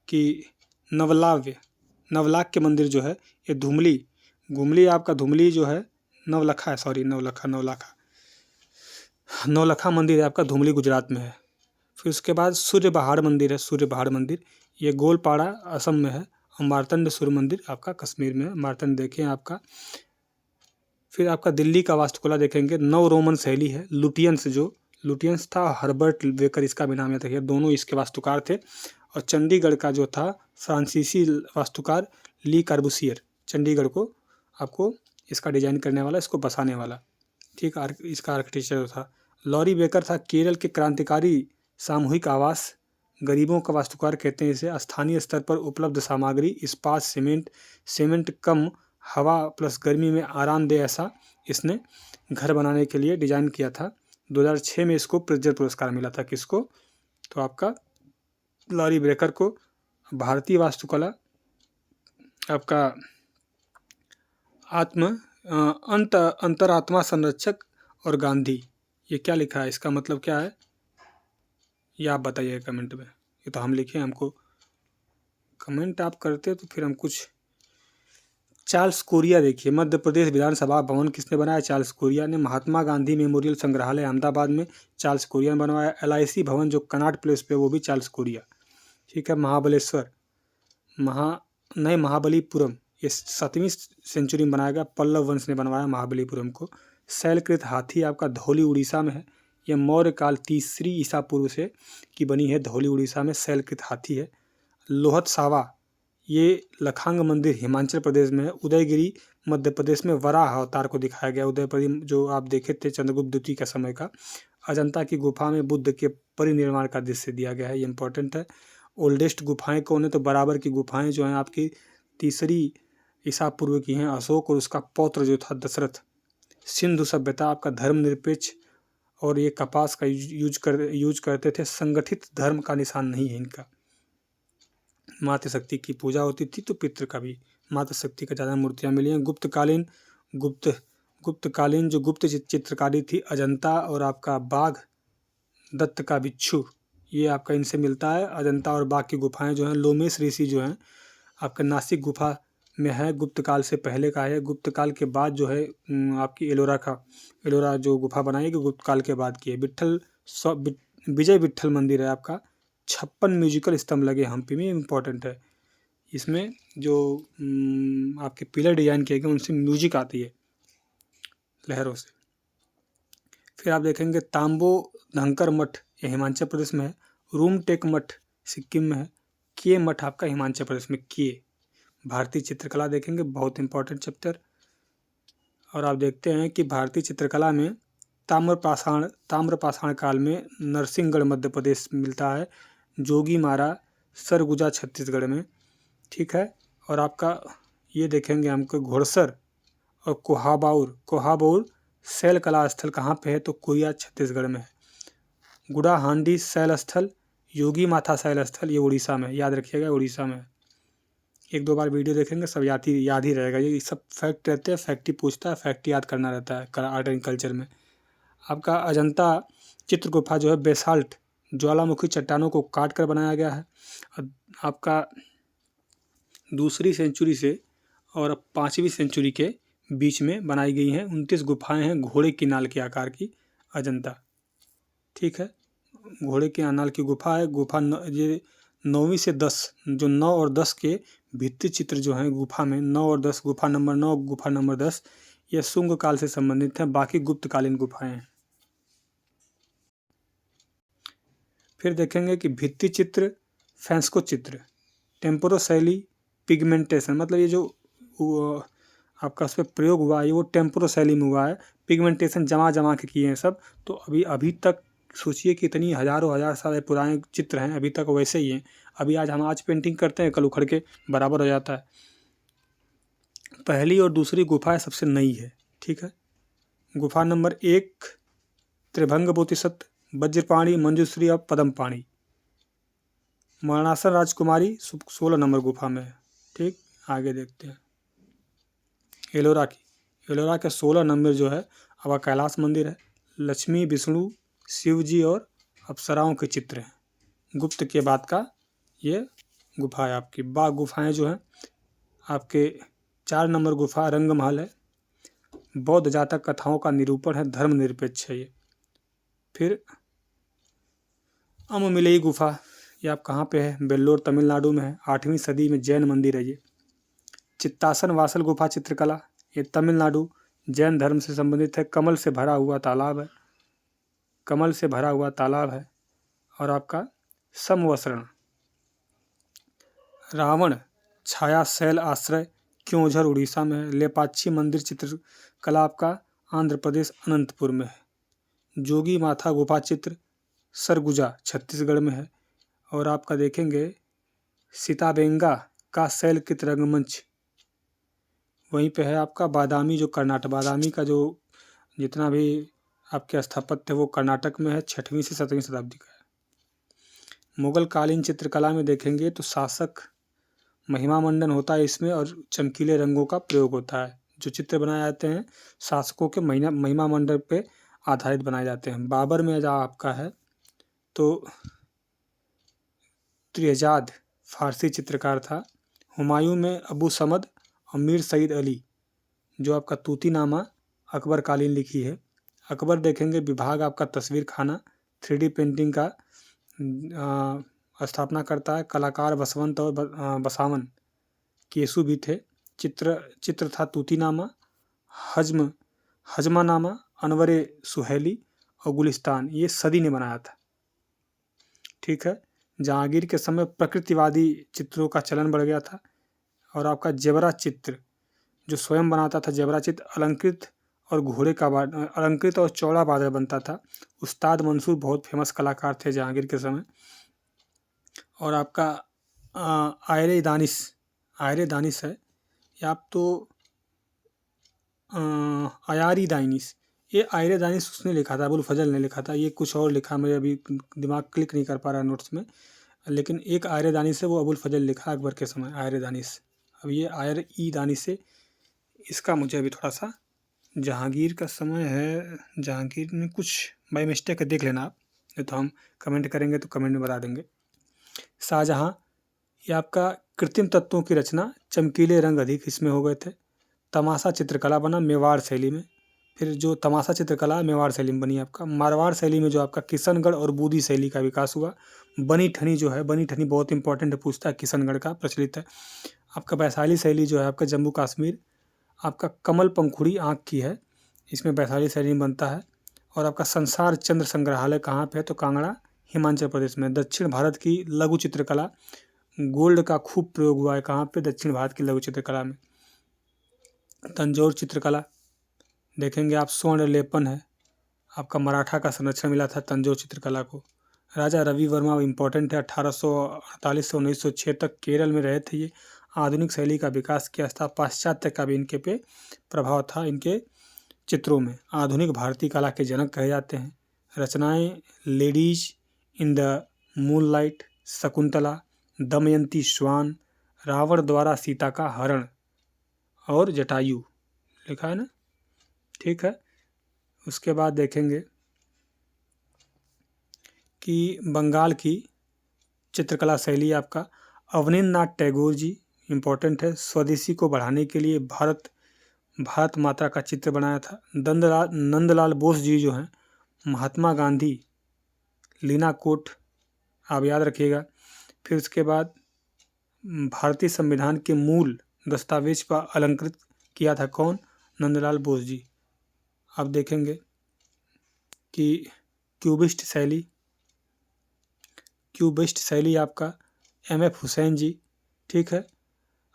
कि नवलाख के मंदिर जो है ये घुमली आपका धुमली जो है नवलखा है, सॉरी नौलखा मंदिर है आपका धुमली गुजरात में है। फिर उसके बाद सूर्य पहाड़ मंदिर है, सूर्य पहाड़ मंदिर ये गोलपाड़ा असम में है। और मार्तंड सूर्य मंदिर आपका कश्मीर में है, मार्तंड देखें आपका। फिर आपका दिल्ली का वास्तुकला देखेंगे, नव रोमन शैली है। लुटियंस था, हर्बर्ट वेकर इसका भी नाम याद रखिए, दोनों इसके वास्तुकार थे। और चंडीगढ़ का जो था फ्रांसीसी वास्तुकार ली कार्बूसियर, चंडीगढ़ को आपको इसका डिजाइन करने वाला, इसको बसाने वाला, ठीक। इसका आर्किटेक्चर था। लॉरी बेकर था केरल के क्रांतिकारी सामूहिक आवास, गरीबों का वास्तुकार कहते हैं इसे। स्थानीय स्तर पर उपलब्ध सामग्री इस्पात, सीमेंट कम हवा प्लस गर्मी में आरामदेह ऐसा इसने घर बनाने के लिए डिजाइन किया था। 2006 में इसको प्रिट्जर पुरस्कार मिला था। किसको? तो आपका लॉरी बेकर को। भारतीय वास्तुकला आपका अंतरात्मा संरक्षक और गांधी, ये क्या लिखा है, इसका मतलब क्या है ये आप बताइए कमेंट में। ये तो हम लिखे, हमको कमेंट आप करते तो फिर हम कुछ। चार्ल्स कोरिया देखिए, मध्य प्रदेश विधानसभा भवन किसने बनाया? चार्ल्स कोरिया ने। महात्मा गांधी मेमोरियल संग्रहालय अहमदाबाद में चार्ल्स कोरिया ने बनवाया। LIC भवन जो कनॉट प्लेस पे, वो भी चार्ल्स कोरिया, ठीक है। महाबलेश्वर महाबलीपुरम ये 7वीं सेंचुरी में बनाया गया, पल्लव वंश ने बनवाया महाबलीपुरम को। शैलकृत हाथी आपका धौली उड़ीसा में है। यह मौर्य काल 3री ईसा पूर्व से की बनी है, धौली उड़ीसा में शैलकृत हाथी है। लोहत सावा ये लखांग मंदिर हिमाचल प्रदेश में है। उदयगिरी मध्य प्रदेश में वराह अवतार को दिखाया गया। उदयगिरी जो आप देखे थे चंद्रगुप्त द्वितीय के समय का। अजंता की गुफा में बुद्ध के परिनिर्वाण का दृश्य दिया गया है, ये इंपॉर्टेंट है। ओल्डेस्ट गुफाएं कौन है? तो बराबर की गुफाएं जो हैं आपकी 3री ईसा पूर्व की हैं। अशोक और उसका पौत्र जो था दशरथ। सिंधु सभ्यता आपका धर्मनिरपेक्ष और ये कपास का यूज करते थे। संगठित धर्म का निशान नहीं है इनका। मातृ शक्ति की पूजा होती थी, तो पितृ का भी, मातृ शक्ति का ज़्यादा मूर्तियाँ मिली हैं। गुप्तकालीन जो गुप्त चित्रकारी थी, अजंता और आपका बाघ, दत्त का बिच्छू, ये आपका इनसे मिलता है। अजंता और बाघ की गुफाएं जो हैं, लोमेश ऋषि जो हैं आपका नासिक गुफा में है, गुप्त काल से पहले का है। गुप्त काल के बाद जो है आपकी एलोरा जो गुफा बनाई गई गुप्त काल के बाद की है। विजय विट्ठल मंदिर है आपका। 56 म्यूजिकल स्तंभ लगे हम्पी में, इम्पोर्टेंट है। इसमें जो आपके पिलर डिजाइन किए गए उनसे म्यूजिक आती है लहरों से। फिर आप देखेंगे तांबो धंकर मठ, ये हिमाचल प्रदेश में है। रूमटेक मठ सिक्किम में है। के मठ आपका हिमाचल प्रदेश में के। भारतीय चित्रकला देखेंगे, बहुत इंपॉर्टेंट चैप्टर। और आप देखते हैं कि भारतीय चित्रकला में ताम्रपाषाण काल में नरसिंहगढ़ मध्य प्रदेश मिलता है। जोगीमारा सरगुजा छत्तीसगढ़ में, ठीक है। और आपका ये देखेंगे हमको घोड़सर और कोहाबौर शैल कला स्थल कहाँ पे है? तो कोरिया छत्तीसगढ़ में है। गुड़ाहांडी शैल स्थल, योगी माथा शैल स्थल, ये उड़ीसा में, याद रखिएगा उड़ीसा में। 1-2 बार वीडियो देखेंगे सब याद ही रहेगा। ये सब फैक्ट रहते हैं, फैक्ट ही पूछता है, फैक्ट याद करना रहता है आर्ट एंड कल्चर में। आपका अजंता चित्र गुफा जो है बेसाल्ट ज्वालामुखी चट्टानों को काट कर बनाया गया है। आपका 2री सेंचुरी से और 5वीं सेंचुरी के बीच में बनाई गई हैं। 29 गुफाएं हैं घोड़े की नाल के आकार की, अजंता, ठीक है। घोड़े के नाल की गुफा है। ये 9वीं से 10 जो 9 और 10 के भित्ति चित्र जो हैं गुफा में, 9 और 10, गुफा नंबर 9 गुफा नंबर 10 ये शुंग काल से संबंधित हैं, बाकी गुप्तकालीन गुफाएं हैं। फिर देखेंगे कि भित्ति चित्र, फ्रेस्को चित्र, टेम्पोरो शैली, पिगमेंटेशन, मतलब ये जो आपका उस पर प्रयोग हुआ है वो टेम्पोरो शैली में हुआ है। पिगमेंटेशन जमा के किए हैं सब। तो अभी तक सोचिए कि इतनी हजार साल पुराने चित्र हैं, अभी तक वैसे ही हैं। हम आज पेंटिंग करते हैं, कल उखड़ के बराबर हो जाता है। पहली और दूसरी गुफा सबसे नई है, ठीक है। गुफा नंबर 1 त्रिभंग बोधिसत्व, वज्रपाणी, मंजूश्री और पद्मपाणी। मरणासन राजकुमारी 16 नंबर गुफा में है, ठीक। आगे देखते हैं। एलोरा की। एलोरा के 16 नंबर जो है आपका कैलाश मंदिर है। लक्ष्मी, विष्णु, शिव जी और अप्सराओं के चित्र हैं। गुप्त के बाद का ये गुफा है आपकी। बाघ गुफाएं जो हैं आपके 4 नंबर गुफा रंगमहल है। बौद्ध जातक कथाओं का निरूपण है, धर्मनिरपेक्ष है ये। फिर अममिलई गुफा, ये आप कहाँ पे है? वेल्लोर तमिलनाडु में है। 8वीं सदी में जैन मंदिर है ये। चित्तासन वासल गुफा चित्रकला, ये तमिलनाडु, जैन धर्म से संबंधित है। कमल से भरा हुआ तालाब है, कमल से भरा हुआ तालाब है। और आपका समवसरण, रावण छाया शैल आश्रय, क्योंझर उड़ीसा में है। लेपाक्षी मंदिर चित्रकला आपका आंध्र प्रदेश अनंतपुर में है। जोगी माथा गुफा चित्र सरगुजा छत्तीसगढ़ में है। और आपका देखेंगे सीताबेंगा का शैलकृत रंगमंच वहीं पे है आपका। बादामी जो कर्नाटक, बादामी का जो जितना भी आपके स्थापत्य है वो कर्नाटक में है। 6वीं से 7वीं शताब्दी का है। मुगल कालीन चित्रकला में देखेंगे तो शासक महिमा मंडन होता है इसमें और चमकीले रंगों का प्रयोग होता है। जो चित्र बनाए जाते हैं शासकों के महिमा मंडन पे आधारित बनाए जाते हैं। बाबर में जहाँ आपका है तो त्रिहजाद फारसी चित्रकार था। हुमायूं में अबू समद और मीर सईद अली जो आपका तूतीनामा अकबर कालीन लिखी है। अकबर देखेंगे विभाग आपका तस्वीर खाना 3D पेंटिंग का स्थापना करता है। कलाकार बसवंत और बसावन केसु भी थे। चित्र था तूतीनामा, हजमानामा, अनवरे सुहेली और गुलिस्तान, ये सदी ने बनाया था। ठीक है। जहांगीर के समय प्रकृतिवादी चित्रों का चलन बढ़ गया था। और आपका जेबरा चित्र जो स्वयं बनाता था, जेबरा चित्र अलंकृत और घोड़े का अलंकृत और चौड़ा बादल बनता था। उस्ताद मंसूर बहुत फेमस कलाकार थे जहांगीर के समय। और आपका आयरे दानिश है, या आप तो अयारी दानिश, ये आयरे दानिश उसने लिखा था, अबुल फजल ने लिखा था। ये कुछ और लिखा, मेरे अभी दिमाग क्लिक नहीं कर पा रहा नोट्स में, लेकिन एक आयरे दानिश है वो अबुल फजल लिखा अकबर के समय, आयरे दानिश। अब ये आयर ई दानिश से इसका मुझे अभी थोड़ा सा जहांगीर का समय है। जहांगीर में कुछ बाई मिस्टेक देख लेना आप, नहीं तो हम कमेंट करेंगे तो कमेंट में बता देंगे। शाहजहाँ, ये आपका कृत्रिम तत्वों की रचना, चमकीले रंग अधिक इसमें हो गए थे। तमाशा चित्रकला बना मेवाड़ शैली में। फिर जो तमाशा चित्रकला मेवाड़ शैली में बनी आपका। मारवाड़ शैली में जो आपका किशनगढ़ और बूदी शैली का विकास हुआ। बनी ठनी जो है, बनी ठनी बहुत इंपॉर्टेंट है, पूछता है, किशनगढ़ का प्रचलित है। आपका वैशाली शैली जो है आपका जम्मू कश्मीर, आपका कमल पंखुड़ी आँख की है, इसमें वैशाली शैली में बनता है। और आपका संसार चंद्र संग्रहालय कहाँ पे है? तो कांगड़ा, हिमाचल प्रदेश में। दक्षिण भारत की लघु चित्रकला, गोल्ड का खूब प्रयोग हुआ है कहाँ पे? दक्षिण भारत की लघु चित्रकला में। तंजौर चित्रकला देखेंगे आप, स्वर्ण लेपन है आपका, मराठा का संरक्षण मिला था तंजौर चित्रकला को। राजा रवि वर्मा इम्पोर्टेंट है, 1848 से 1906 तक केरल में रहे थे ये। आधुनिक शैली का विकास किया था, पाश्चात्य का भी इनके पे प्रभाव था इनके चित्रों में। आधुनिक भारतीय कला के जनक कहे जाते हैं। रचनाएं ladies in the moonlight, Shakuntala, Damayanti श्वान, रावण द्वारा सीता का हरण और जटायु लिखा है ना। ठीक है। उसके बाद देखेंगे कि बंगाल की चित्रकला शैली आपका अवनींद्रनाथ टैगोर जी इम्पोर्टेंट है। स्वदेशी को बढ़ाने के लिए भारत माता का चित्र बनाया था। नंदलाल बोस जी जो हैं, महात्मा गांधी, लीना कोट आप याद रखिएगा। फिर उसके बाद भारतीय संविधान के मूल दस्तावेज पर अलंकृत किया था कौन? नंदलाल बोस जी। अब देखेंगे कि क्यूबिस्ट शैली आपका MF हुसैन जी। ठीक है।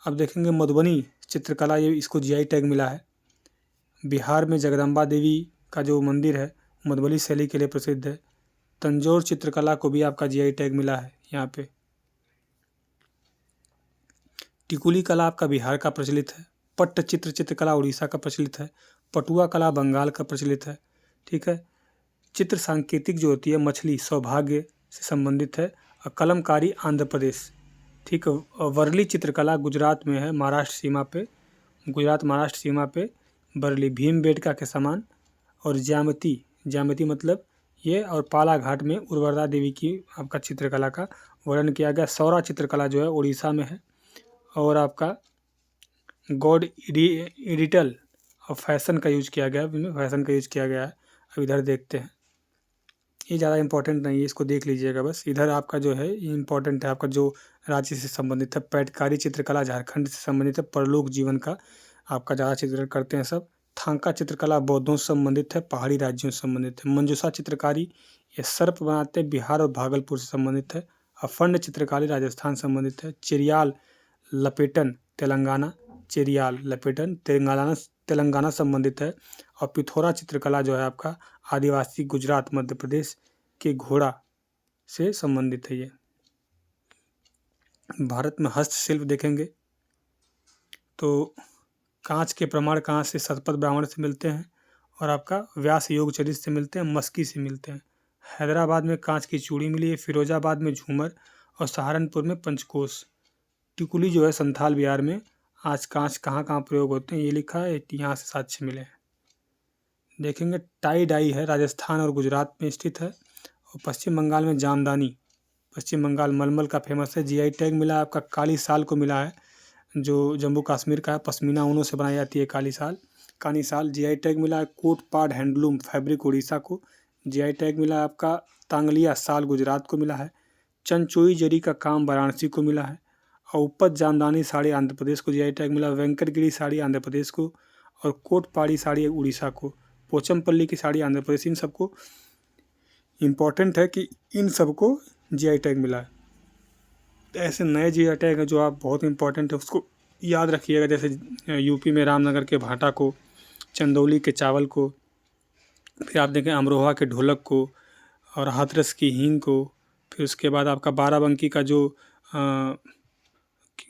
अब देखेंगे मधुबनी चित्रकला, ये इसको GI टैग मिला है। बिहार में जगदम्बा देवी का जो मंदिर है मधुबनी शैली के लिए प्रसिद्ध है। तंजौर चित्रकला को भी आपका GI टैग मिला है यहाँ पे। टिकुली कला आपका बिहार का प्रचलित है। पट्टचित्र चित्रकला उड़ीसा का प्रचलित है। पटुआ कला बंगाल का प्रचलित है। ठीक है। चित्र सांकेतिक जो होती है, मछली सौभाग्य से संबंधित है। और कलमकारी आंध्र प्रदेश। ठीक है। वर्ली चित्रकला गुजरात में है, महाराष्ट्र सीमा पे। गुजरात महाराष्ट्र सीमा पे बरली भीमबेटका के समान। और ज्यामिति मतलब ये, और पाला घाट में उर्वरता देवी की आपका चित्रकला का वर्णन किया गया। सौरा चित्रकला जो है उड़ीसा में है। और आपका गॉड एडिटल और फैशन का यूज किया गया, फैशन का यूज किया गया है। अब इधर देखते हैं, ये ज़्यादा इंपॉर्टेंट नहीं है, इसको देख लीजिएगा बस। इधर आपका जो है ये इंपॉर्टेंट है, आपका जो राज्य से संबंधित है। पैटकारी चित्रकला झारखंड से संबंधित है। परलोक जीवन का आपका ज़्यादा चित्रण करते हैं सब। थांका चित्रकला बौद्धों से संबंधित है, पहाड़ी राज्यों से संबंधित है। मंजूषा चित्रकारी ये सर्प बनाते हैं, बिहार और भागलपुर से संबंधित है। अफंड चित्रकारी राजस्थान संबंधित है। चेरियाल लपेटन तेलंगाना संबंधित है। और पिथौरा चित्रकला जो है आपका आदिवासी गुजरात मध्य प्रदेश के घोड़ा से संबंधित है। ये भारत में हस्तशिल्प देखेंगे तो कांच के प्रमाण कहाँ से, शतपथ ब्राह्मण से मिलते हैं। और आपका व्यास योग चरित से मिलते हैं, मस्की से मिलते हैं। हैदराबाद में कांच की चूड़ी मिली है, फिरोजाबाद में झूमर, और सहारनपुर में पंचकोश। टिकुली जो है संथाल बिहार में। आज कांच कहाँ कहाँ प्रयोग होते हैं ये लिखा है, यहाँ से साक्ष्य मिले हैं। देखेंगे टाई डाई है, राजस्थान और गुजरात में स्थित है। और पश्चिम बंगाल में जामदानी, पश्चिम बंगाल मलमल का फेमस है। जीआई टैग मिला है आपका काली साल को मिला है, जो जम्मू कश्मीर का है। पश्मीना ऊनों से बनाई जाती है काली साल। जीआई टैग मिला है कोट पाड हैंडलूम फैब्रिक उड़ीसा को। जीआई टैग मिला है आपका तांगलिया साल गुजरात को मिला है। चंचोई जरी का काम वाराणसी को मिला है। और उपज जामदानी साड़ी आंध्र प्रदेश को जीआई टैग मिला। वेंकटगिरी साड़ी आंध्र प्रदेश को। और कोटपाड़ी साड़ी उड़ीसा को। पोचमपल्ली की साड़ी आंध्र प्रदेश। इन सबको इम्पॉर्टेंट है कि इन सबको जीआई टैग मिला है। ऐसे नए जीआई टैग है जो आप बहुत इंपॉर्टेंट है, उसको याद रखिएगा। जैसे यूपी में रामनगर के भाटा को, चंदौली के चावल को, फिर आप देखें अमरोहा के ढोलक को, और हाथरस की हींग को। फिर उसके बाद आपका बाराबंकी का जो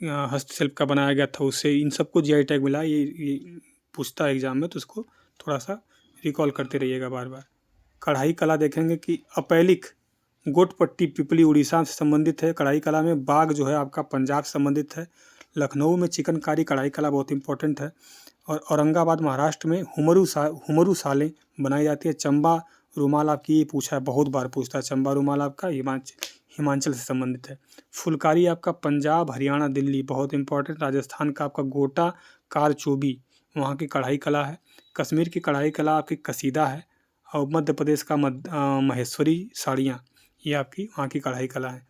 हस्तशिल्प का बनाया गया था उससे, इन सबको जीआई टैग मिला। ये पूछता है एग्जाम में, तो उसको थोड़ा सा रिकॉल करते रहिएगा बार बार। कढ़ाई कला देखेंगे कि अपैलिक गोटपट्टी पिपली उड़ीसा से संबंधित है। कढ़ाई कला में बाग जो है आपका पंजाब से संबंधित है। लखनऊ में चिकनकारी कढ़ाई कला बहुत इंपॉर्टेंट है। और औरंगाबाद महाराष्ट्र में हुमरू सालें बनाई जाती है। चंबा रुमाल आपकी ये पूछा है, बहुत बार पूछता है। चंबा रुमाल आपका हिमाचल से संबंधित है। फुलकारी आपका पंजाब हरियाणा दिल्ली बहुत इंपॉर्टेंट। राजस्थान का आपका गोटा कारचोबी वहाँ की कढ़ाई कला है। कश्मीर की कढ़ाई कला आपकी कसीदा है। और मध्य प्रदेश का महेश्वरी साड़ियाँ, ये आपकी वहाँ की कढ़ाई कला है।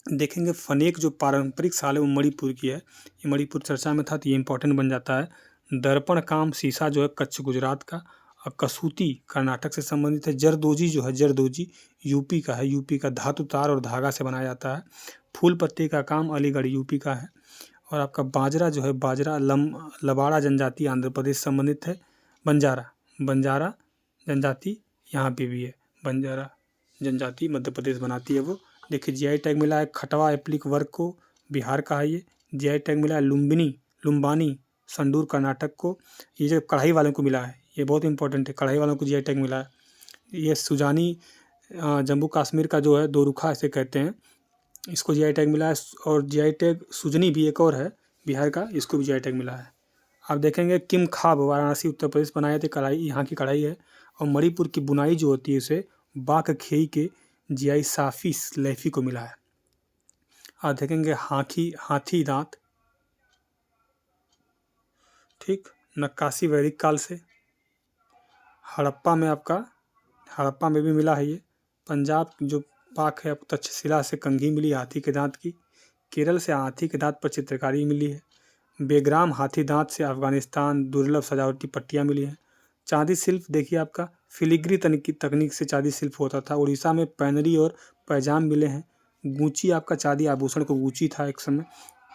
देखेंगे फनेक जो पारंपरिक साल है वो मणिपुर की है। ये मणिपुर चर्चा में था तो ये इंपॉर्टेंट बन जाता है। दर्पण काम शीशा जो है कच्छ गुजरात का। और कसूती कर्नाटक से संबंधित है। जरदोजी जो है जरदोजी यूपी का है। यूपी का धातु तार और धागा से बनाया जाता है। फूल पत्ती का काम अलीगढ़ यूपी का है। और आपका बाजरा जो है बाजरा लबाड़ा जनजाति आंध्र प्रदेश से संबंधित है। बंजारा जनजाति यहाँ पे भी है। बंजारा जनजाति मध्य प्रदेश बनाती है वो। देखिए जीआई टैग मिला है खटवा एप्लिक वर्क को, बिहार का है ये। जीआई टैग मिला है लुम्बानी संडूर कर्नाटक को। ये जो कढ़ाई वालों को मिला है ये बहुत इंपॉर्टेंट है, कढ़ाई वालों को जीआई टैग मिला है। ये सुजानी जम्मू कश्मीर का जो है दोरुखा ऐसे कहते हैं, इसको जीआई टैग मिला है। और जीआई टैग सुजनी भी एक और है बिहार का, इसको भी जीआई टैग मिला है। आप देखेंगे किम खाब वाराणसी उत्तर प्रदेश बनाए थे कढ़ाई, यहाँ की कढ़ाई है। और मणिपुर की बुनाई जो होती है उसे बाक खेई के जीआई साफी लैफी को मिला है। आप देखेंगे हाथी दांत, ठीक, नक्काशी वैदिक काल से। हड़प्पा में भी मिला है ये। पंजाब जो पाक है तक्षशिला से कंघी मिली हाथी के दांत की। केरल से हाथी के दांत पर चित्रकारी मिली है। बेग्राम हाथी दांत से अफगानिस्तान दुर्लभ सजावटी पट्टियाँ मिली हैं। चांदी शिल्प देखिए आपका फिलिग्री तकनीक से चांदी शिल्प होता था। उड़ीसा में पैनरी और पैजाम मिले हैं। गूंची आपका चांदी आभूषण को गूंची था एक समय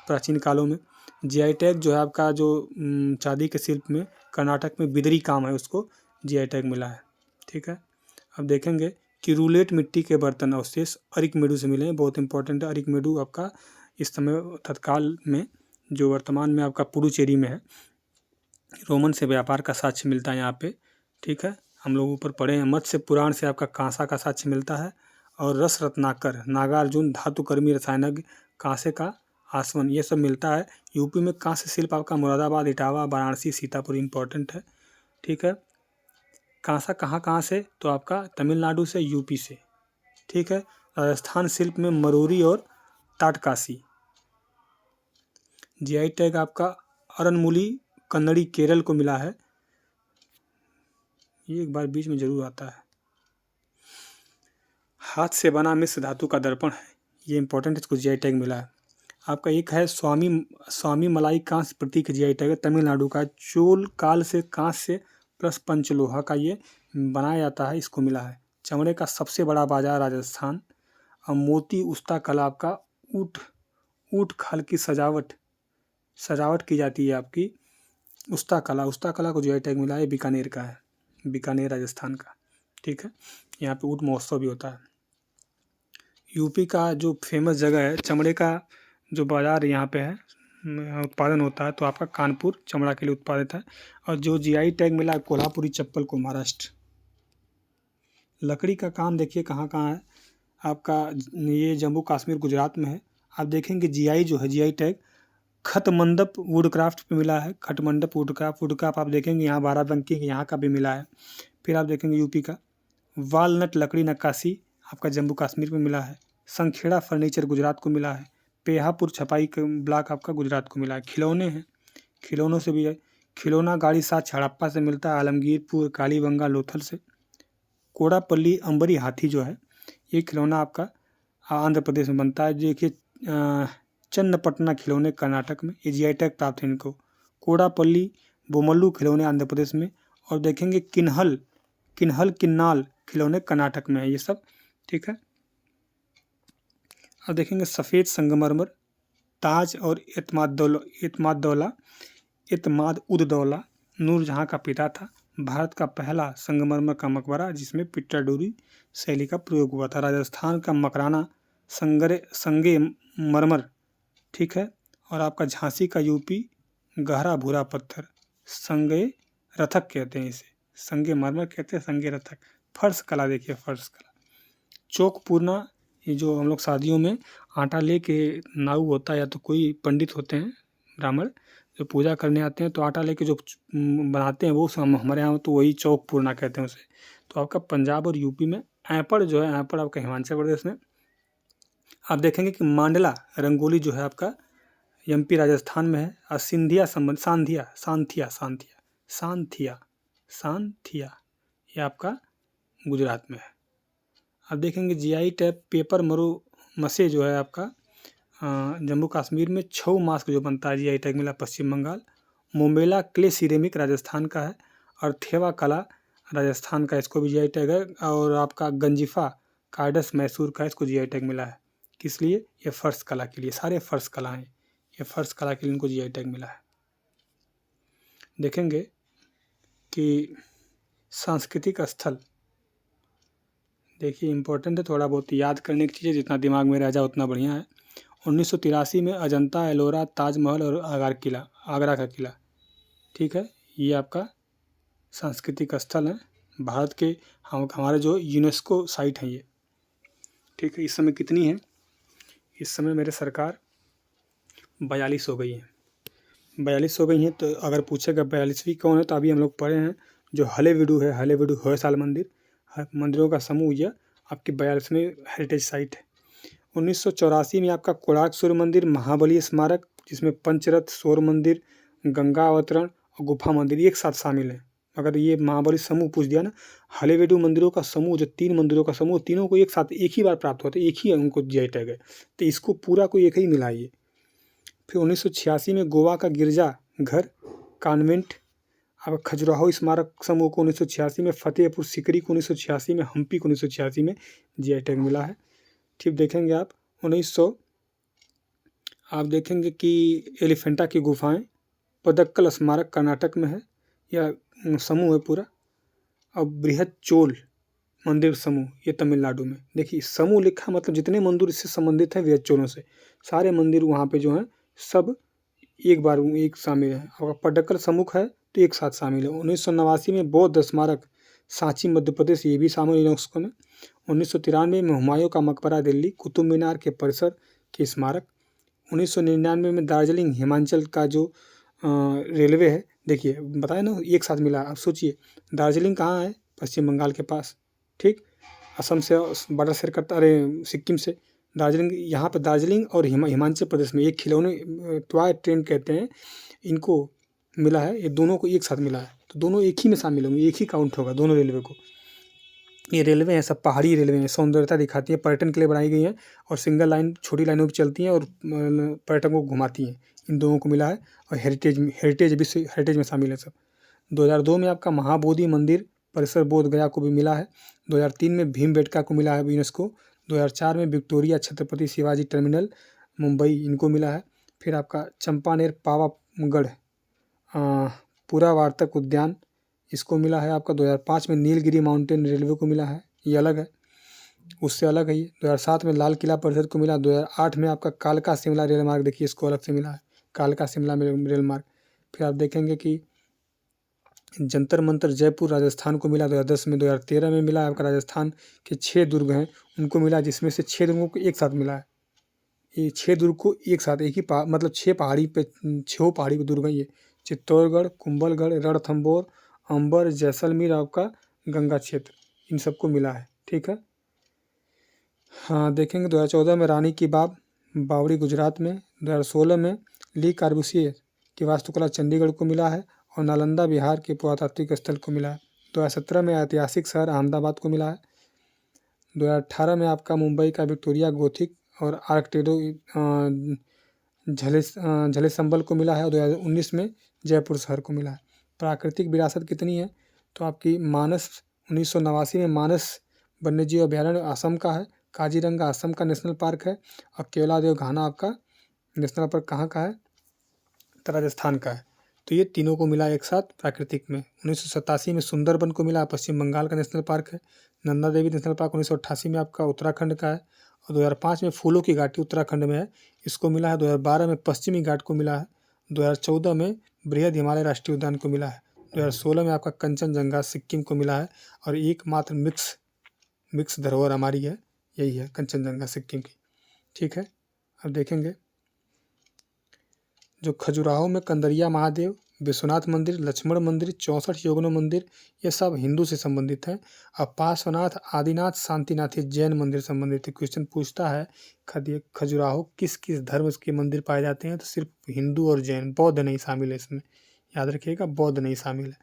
प्राचीन कालों में। जीआई टैग जो है आपका जो चांदी के शिल्प में कर्नाटक में बिदरी काम है उसको जीआई टैग मिला है, ठीक है। अब देखेंगे कि रूलेट मिट्टी के बर्तन अवशेष अरिकमेडू से मिले हैं, बहुत इंपॉर्टेंट है। अरिकमेडू आपका इस समय तत्काल में जो वर्तमान में आपका पुडुचेरी में है। रोमन से व्यापार का साक्ष्य मिलता है यहाँ पे, ठीक है। हम लोग ऊपर पढ़े हैं। मत्स्य पुराण से आपका कांसा का साक्ष्य मिलता है। और रस रत्नाकर नागार्जुन धातुकर्मी रसायनज्ञ कांसे का आसवन, ये सब मिलता है। यूपी में कांस्य शिल्प आपका मुरादाबाद, इटावा, वाराणसी, सीतापुर इम्पोर्टेंट है। ठीक है। कांसा कहाँ से, तो आपका तमिलनाडु से, यूपी से। ठीक है। राजस्थान शिल्प में मरोरी और ताटकासी। जीआई टैग आपका अरनमुली कन्नड़ी, केरल को मिला है। ये एक बार बीच में जरूर आता है। हाथ से बना मिश्र धातु का दर्पण है, ये इंपॉर्टेंट, इसको जीआई टैग मिला है। आपका एक है स्वामी मलाई कांस्य प्रतीक, जीआई टैग है, तमिलनाडु का। चोल काल से कांस्य प्लस पंचलोहा का ये बनाया जाता है, इसको मिला है। चमड़े का सबसे बड़ा बाजार राजस्थान। और मोती उस्ता कला आपका ऊँट खाल की सजावट की जाती है आपकी। उस्ता कला को जीआई टैग मिला है, बीकानेर का है, बीकानेर राजस्थान का। ठीक है। यहाँ पे ऊँट महोत्सव भी होता है। यूपी का जो फेमस जगह है चमड़े का, जो बाजार यहाँ पे है उत्पादन होता है, तो आपका कानपुर चमड़ा के लिए उत्पादित है। और जो जीआई टैग मिला है कोल्हापुरी चप्पल को, महाराष्ट्र। लकड़ी का काम देखिए कहाँ कहाँ है आपका, ये जम्मू कश्मीर गुजरात में है। आप देखेंगे जीआई जो है, जीआई टैग खत मंडप वुडक्राफ्ट पे मिला है। खट मंडप वुडक्राफ्ट आप देखेंगे यहाँ बाराबंकी के यहाँ का भी मिला है। फिर आप देखेंगे यूपी का वालनट लकड़ी नक्काशी आपका जम्मू कश्मीर में मिला है। संखेड़ा फर्नीचर गुजरात को मिला है। पेहापुर छपाई ब्लॉक आपका गुजरात को मिला है। खिलौने हैं, खिलौनों से भी है। खिलौना गाड़ी साथ हड़प्पा से मिलता है, आलमगीरपुर, कालीबंगा, लोथल से। कोडापल्ली अंबरी हाथी जो है, ये खिलौना आपका आंध्र प्रदेश में बनता है। देखिए चन्नपटना खिलौने कर्नाटक में, ये जीआई टैग प्राप्त है इनको। कोडापल्ली बोमल्लू खिलौने आंध्र प्रदेश में। और देखेंगे किन्नाल खिलौने कर्नाटक में है ये सब। ठीक है। अब देखेंगे सफ़ेद संगमरमर, ताज और इत्माद उद दौला नूरजहां का पिता था। भारत का पहला संगमरमर का मकबरा जिसमें पिट्टाडोरी शैली का प्रयोग हुआ था। राजस्थान का मकराना संगे मरमर। ठीक है। और आपका झांसी का यूपी गहरा भूरा पत्थर संगे रथक कहते हैं, इसे संगे मरमर कहते हैं, संगे रथक। फर्श कला देखिए, फर्श कला चौक पूर्णा, ये जो हम लोग शादियों में आटा लेके नाऊ होता है, या तो कोई पंडित होते हैं ब्राह्मण जो पूजा करने आते हैं, तो आटा लेके जो बनाते हैं वो हमारे यहाँ तो वही चौक पूर्णा कहते हैं उसे। तो आपका पंजाब और यूपी में ऐपड़ जो है, ऐपड़ आपका हिमाचल प्रदेश में। आप देखेंगे कि मांडला रंगोली जो है आपका एमपी राजस्थान में है। और सांथिया ये आपका गुजरात में है। अब देखेंगे जीआई टैग पेपर मसे जो है आपका जम्मू कश्मीर में। छऊ मास्क जो बनता है, जीआई टैग मिला पश्चिम बंगाल। मोमेला क्ले सिरेमिक राजस्थान का है। और थेवा कला राजस्थान का, इसको भी जीआई टैग है। और आपका गंजिफा कार्डस मैसूर का, इसको जीआई टैग मिला है। किस लिए? ये फर्श कला के लिए, सारे फर्श कला हैं, ये फर्श कला के लिए इनको जीआई टैग मिला है। देखेंगे कि सांस्कृतिक स्थल देखिए इंपॉर्टेंट है, थोड़ा बहुत याद करने की चीज़ें, जितना दिमाग में रह जाए उतना बढ़िया है। 1983 में अजंता, एलोरा, ताजमहल और आगरा का किला। ठीक है। ये आपका सांस्कृतिक स्थल है भारत के, हमारे जो यूनेस्को साइट हैं ये। ठीक है। इस समय कितनी है? इस समय मेरे सरकार 42 हो गई है, 42 हो गई हैं। तो अगर पूछेगा 42वीं कौन है, तो अभी हम लोग पढ़े हैं जो हलेबीडु है, हलेबीडु होयसाल मंदिर, मंदिरों का समूह, यह आपकी 42वीं हेरिटेज साइट है। 1984 में आपका कोणार्क सूर्य मंदिर, महाबली स्मारक जिसमें पंचरथ, सौर मंदिर, गंगा अवतरण और गुफा मंदिर एक साथ शामिल है। अगर ये महाबली समूह पूछ दिया ना, हलेबीडु मंदिरों का समूह, जो 3 मंदिरों का समूह, तीनों को एक साथ एक ही बार प्राप्त होता है, एक ही उनको जीआई टैग है, तो इसको पूरा को एक ही मिला है ये। फिर 1986 में गोवा का गिरजा घर कॉन्वेंट, अब खजुराहो स्मारक समूह को 1986 में, फतेहपुर सिकरी को 1986 में, हम्पी को 1986 में जीआई टैग मिला है। ठीक देखेंगे आप 1900, आप देखेंगे कि एलिफेंटा की गुफाएं, पदक्कल स्मारक कर्नाटक में है, यह समूह है पूरा। और बृहद चोल मंदिर समूह, ये तमिलनाडु में। देखिए समूह लिखा मतलब जितने मंदिर इससे संबंधित हैं बृहद चोलों से, सारे मंदिर वहाँ पे जो हैं सब एक बार एक शामिल है। और पडक्कल समूह है तो एक साथ शामिल है। 1989 में बौद्ध स्मारक सांची मध्य प्रदेश, ये भी शामिल यूनेस्को में। 1993 में हुमायूं का मकबरा दिल्ली, कुतुब मीनार के परिसर के स्मारक। 1999 में दार्जिलिंग हिमाचल का जो रेलवे है, देखिए बताया ना एक साथ मिला। अब सोचिए दार्जिलिंग कहाँ है, पश्चिम बंगाल के पास, ठीक, असम से बॉर्डर शेयर करता, अरे सिक्किम से। दार्जिलिंग, यहाँ पे दार्जिलिंग और हिमाचल प्रदेश में एक खिलौने टॉय ट्रेन कहते हैं इनको मिला है, ये दोनों को एक साथ मिला है, तो दोनों एक ही में शामिल होंगे, एक ही काउंट होगा दोनों रेलवे को। ये रेलवे हैं सब पहाड़ी रेलवे हैं, सौंदर्यता दिखाती है, पर्यटन के लिए बनाई गई हैं और सिंगल लाइन छोटी लाइनों पर चलती हैं और पर्यटकों को घुमाती हैं। इन दोनों को मिला है और हेरिटेज विश्व हेरिटेज में शामिल है सब। 2002 में आपका महाबोधि मंदिर परिसर बोध गया को भी मिला है। 2003 में भीमबेटका को मिला है यूनेस्को। 2004 में विक्टोरिया छत्रपति शिवाजी टर्मिनल मुंबई इनको मिला है। फिर आपका चंपानेर पावागढ़ पुरावार्तक उद्यान इसको मिला है आपका। 2005 में नीलगिरी माउंटेन रेलवे को मिला है, ये अलग है, उससे अलग है ये। 2007 में लाल किला परिषद को मिला। 2008 में आपका कालका शिमला रेल मार्ग, देखिए इसको अलग से मिला है, कालका शिमला में रेल मार्ग। फिर आप देखेंगे कि जंतर मंतर जयपुर राजस्थान को मिला 2010 में। 2013 में मिला आपका राजस्थान के 6 दुर्ग हैं उनको मिला, जिसमें से 6 दुर्गों को एक साथ मिला है। ये 6 दुर्ग को एक साथ एक ही मतलब 6 पहाड़ी पे 6 पहाड़ी पे दुर्ग हैं ये, चित्तौड़गढ़, कुंभलगढ़, रणथंभौर, अंबर, जैसलमेर, आपका गंगा क्षेत्र, इन सबको मिला है, ठीक है। हाँ देखेंगे 2014 में रानी की बावड़ी गुजरात में। 2016 में ली कार्बूसियर की वास्तुकला चंडीगढ़ को मिला है और नालंदा बिहार के पुरातात्विक स्थल को मिला है। 2017 में ऐतिहासिक शहर अहमदाबाद को मिला है। 2018 में आपका मुंबई का विक्टोरिया गोथिक और आर्कटेडो झले संबल को मिला है और 2019 में जयपुर शहर को मिला है। प्राकृतिक विरासत कितनी है, तो आपकी मानस 1989 में मानस वन्यजीव अभयारण्य असम का है, काजीरंगा असम का नेशनल पार्क है और केवलादेव घाना आपका नेशनल पार्क कहाँ का है, तो राजस्थान का है। तो ये तीनों को मिला एक साथ प्राकृतिक में। 1987 में सुंदरबन को मिला, पश्चिम बंगाल का नेशनल पार्क है। नंदा देवी नेशनल पार्क 1988 में आपका उत्तराखंड का है और 2005 में फूलों की घाटी उत्तराखंड में है, इसको मिला है। 2012 में पश्चिमी घाट को मिला है। 2014 में बृहद हिमालय राष्ट्रीय उद्यान को मिला है। 2016 में आपका कंचनजंगा सिक्किम को मिला है और एकमात्र मिक्स धरोहर हमारी है, यही है कंचनजंगा सिक्किम की, ठीक है। अब देखेंगे जो खजुराहो में कंदरिया महादेव, विश्वनाथ मंदिर, लक्ष्मण मंदिर, 64 योगनो मंदिर, ये सब हिंदू से संबंधित हैं। अब पार्श्वनाथ, आदिनाथ, शांतिनाथ, ये जैन मंदिर संबंधित है। क्वेश्चन पूछता है खजुराहो किस किस धर्म के मंदिर पाए जाते हैं, तो सिर्फ हिंदू और जैन, बौद्ध नहीं शामिल है इसमें, याद रखिएगा बौद्ध नहीं शामिल है।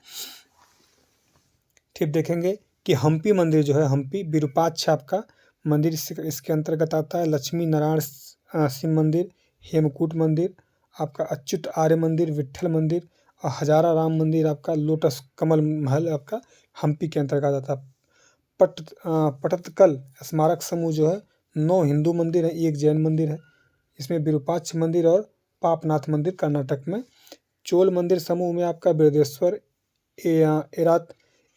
फिर देखेंगे कि हम्पी मंदिर जो है, हम्पी विरूपाक्ष आपका मंदिर इसके अंतर्गत आता है। लक्ष्मी नारायण शिव मंदिर, हेमकूट मंदिर, आपका अच्युत आर्य मंदिर, विट्ठल मंदिर और हजारा राम मंदिर, आपका लोटस कमल महल आपका हम्पी के अंतर्गत आता है। पटदकल स्मारक समूह जो है 9 हिंदू मंदिर है, 1 जैन मंदिर है। इसमें विरूपाक्ष मंदिर और पापनाथ मंदिर कर्नाटक में। चोल मंदिर समूह में आपका बृहदेश्वर,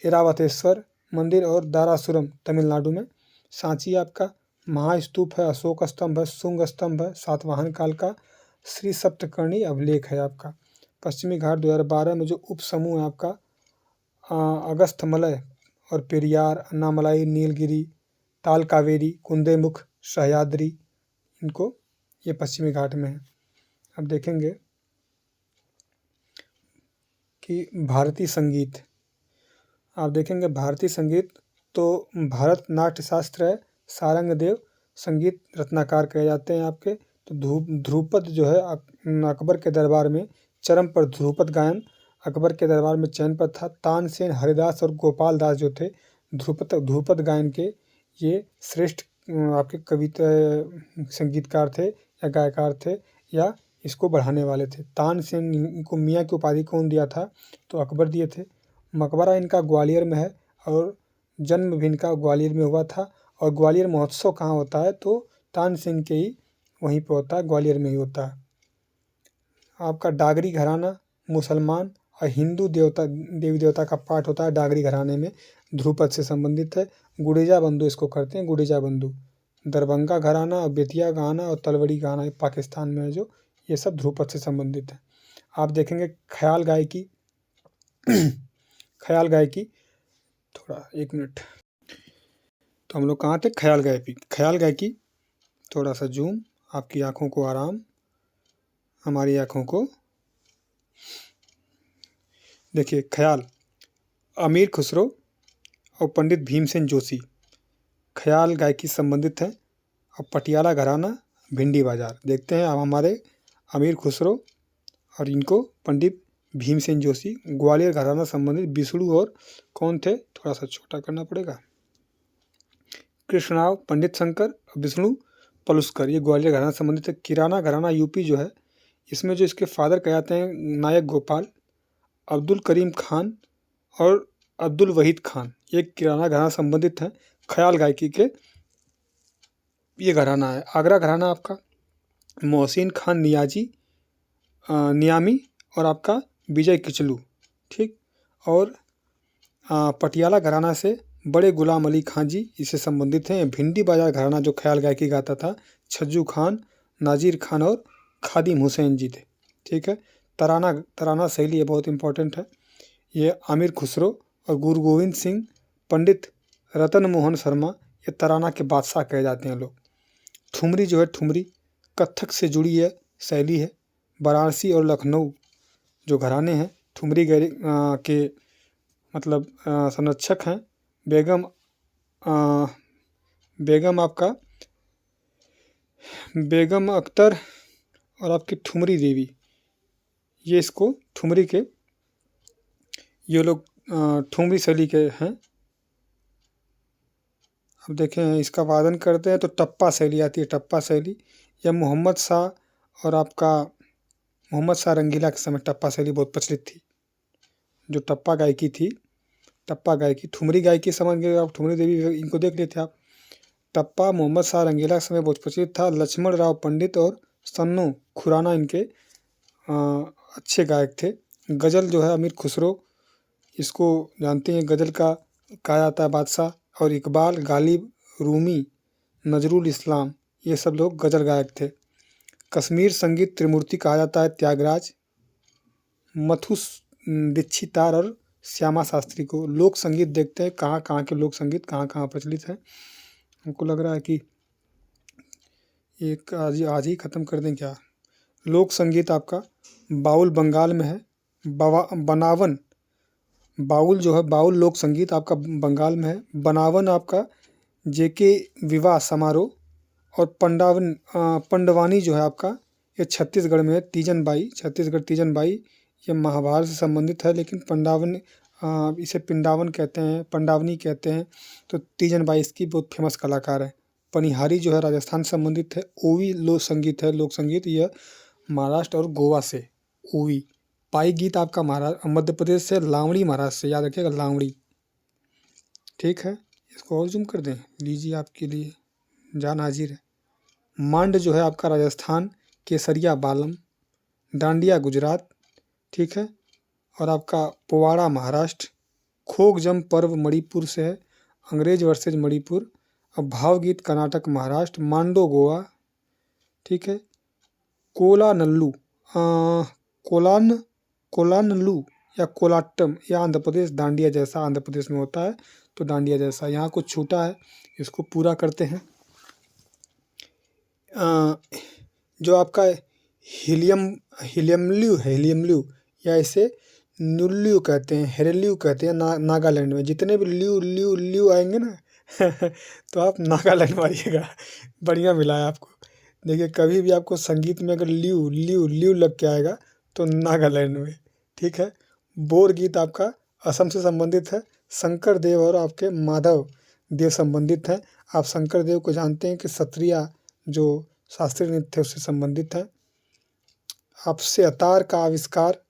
एरावतेश्वर मंदिर और दारासुरम तमिलनाडु में। सांची आपका महास्तूप है, अशोक स्तंभ है, शुंग स्तंभ है, सातवाहन काल का श्री सप्तकर्णी अभिलेख है आपका। पश्चिमी घाट 2012 में जो उप समूह है आपका अगस्थमलय और पेरियार, अन्नामलाई, नीलगिरी, ताल कावेरी, कुंदेमुख, सह्याद्री, इनको ये पश्चिमी घाट में है। अब देखेंगे कि भारतीय संगीत, आप देखेंगे भारतीय संगीत तो भारत नाट्य शास्त्र है, सारंगदेव संगीत रत्नाकार कहे जाते हैं आपके। तो ध्रुपद जो है अकबर के दरबार में चरम पर ध्रुपद गायन अकबर के दरबार में चयन पर था। तानसेन, हरिदास और गोपाल दास जो थे ध्रुपद गायन के ये श्रेष्ठ आपके कविता संगीतकार थे या गायकार थे या इसको बढ़ाने वाले थे। तानसेन इनको मियाँ की उपाधि कौन दिया था, तो अकबर दिए थे। मकबरा इनका ग्वालियर में है और जन्म भी इनका ग्वालियर में हुआ था। और ग्वालियर महोत्सव कहाँ होता है, तो तानसेन के ही वहीं पे होता है, ग्वालियर में ही होता है। आपका डागरी घराना मुसलमान और हिंदू देवी देवता का पाठ होता है डागरी घराने में, ध्रुपद से संबंधित है। गुड़ीजा बंधु इसको करते हैं, गुड़ीजा बंधु। दरभंगा घराना और बेतिया गाना और तलवड़ी गाना पाकिस्तान में है जो, ये सब ध्रुपद से संबंधित है। आप देखेंगे ख्याल गायकी थोड़ा 1 मिनट, तो हम लोग कहाँ थे, ख्याल गायकी। थोड़ा सा जूम, आपकी आँखों को आराम। हमारी आँखों को। देखिए ख्याल, अमीर खुसरो और पंडित भीमसेन जोशी, ख्याल गायकी संबंधित है। और पटियाला घराना, भिंडी बाजार। देखते हैं अब हमारे अमीर खुसरो और इनको पंडित भीमसेन जोशी, ग्वालियर घराना संबंधित विष्णु और कौन थे, थोड़ा सा छोटा करना पड़ेगा, कृष्णराव पंडित शंकर, विष्णु पलुस्कर, ये ग्वालियर घराना संबंधित है। किराना घराना यूपी जो है, इसमें जो इसके फादर कहलाते हैं नायक गोपाल, अब्दुल करीम खान और अब्दुल वहीद खान, ये किराना घराना संबंधित है। ख्याल गायकी के ये घराना है। आगरा घराना आपका मोहसिन खान नियाजी नियामी और आपका विजय किचलू, ठीक। और पटियाला घराना से बड़े गुलाम अली खान जी इससे संबंधित हैं। भिंडी बाजार घराना जो ख्याल गायकी गाता था, छज्जू खान, नाजिर खान और खादिम हुसैन जी थे, ठीक है। तराना शैली ये बहुत इंपॉर्टेंट है। ये आमिर खुसरो और गुरु गोविंद सिंह, पंडित रतन मोहन शर्मा, ये तराना के बादशाह कहे जाते हैं लोग। ठुमरी जो है, ठुमरी कत्थक से जुड़ी है शैली है। वाराणसी और लखनऊ जो घराने हैं ठुमरी के मतलब संरक्षक हैं। बेगम अख्तर और आपकी ठुमरी देवी, ये इसको ठुमरी के ये लोग ठुमरी शैली के हैं। अब देखें इसका वादन करते हैं तो टप्पा शैली आती है, टप्पा शैली। या मोहम्मद शाह और आपका मोहम्मद शाह रंगीला के समय टप्पा शैली बहुत प्रचलित थी। जो टप्पा गायकी थी, टप्पा गायकी, ठुमरी गायकी समझ गए आप, ठुमरी देवी इनको देख लेते आप। टप्पा मोहम्मद शाह रंगीला के समय बहुत प्रचलित था। लक्ष्मण राव पंडित और सन्नू खुराना इनके अच्छे गायक थे। गज़ल जो है अमीर खुसरो, इसको जानते हैं, गज़ल का कहा जाता है बादशाह। और इकबाल, गालिब, रूमी, नजरुल इस्लाम, ये सब लोग गज़ल गायक थे। कश्मीर संगीत त्रिमूर्ति कहा जाता है त्यागराज, मथु दीक्षितार और श्यामा शास्त्री को। लोक संगीत देखते हैं कहाँ कहाँ के लोक संगीत कहाँ कहाँ प्रचलित है। हमको लग रहा है कि एक आज ही ख़त्म कर दें क्या। लोक संगीत आपका बाउल बंगाल में है। बनावन, बाउल जो है, बाउल लोक संगीत आपका बंगाल में है। बनावन आपका जेके विवाह समारोह। और पंडवानी जो है आपका, ये छत्तीसगढ़ में है। तीजनबाई, छत्तीसगढ़ तीजनबाई, ये महाभारत से संबंधित है, लेकिन पंडावन इसे पिंडावन कहते हैं, पंडावनी कहते हैं। तो तीजनबाई इसकी बहुत फेमस कलाकार है। पनिहारी जो है राजस्थान से संबंधित है। ओवी लोक संगीत है, लोक संगीत, यह महाराष्ट्र और गोवा से। ओवी पाई गीत आपका मध्य प्रदेश से। लावणी महाराष्ट्र से, याद रखिएगा लावणी, ठीक है। इसको और जूम कर दें, लीजिए आपके लिए जान हाजिर है। मांड जो है आपका राजस्थान। केसरिया बालम, डांडिया गुजरात, ठीक है। और आपका पोवाड़ा महाराष्ट्र। खोगजम पर्व मणिपुर से है, अंग्रेज वर्सेज मणिपुर। और भावगीत कर्नाटक महाराष्ट्र। मांडो गोवा, ठीक है। कोलानल्लू कोलानल्लू या कोलाट्टम, यह आंध्र प्रदेश, डांडिया जैसा आंध्र प्रदेश में होता है, तो डांडिया जैसा। यहाँ कुछ छूटा है, इसको पूरा करते हैं। जो आपका हीलियमल्यू या इसे नुल्यू कहते हैं, हेरेल्यू कहते हैं नागालैंड में। जितने भी ल्यू आएंगे ना तो आप नागालैंड मारिएगा, बढ़िया मिला है आपको। देखिए कभी भी आपको संगीत में अगर ल्यू लग के आएगा तो नागालैंड में, ठीक है। बोर गीत आपका असम से संबंधित है। शंकर देव और आपके माधव देव संबंधित हैं। आप शंकर देव को जानते हैं कि सत्रिया जो शास्त्रीय नृत्य उससे संबंधित है। आप सेतार का आविष्कार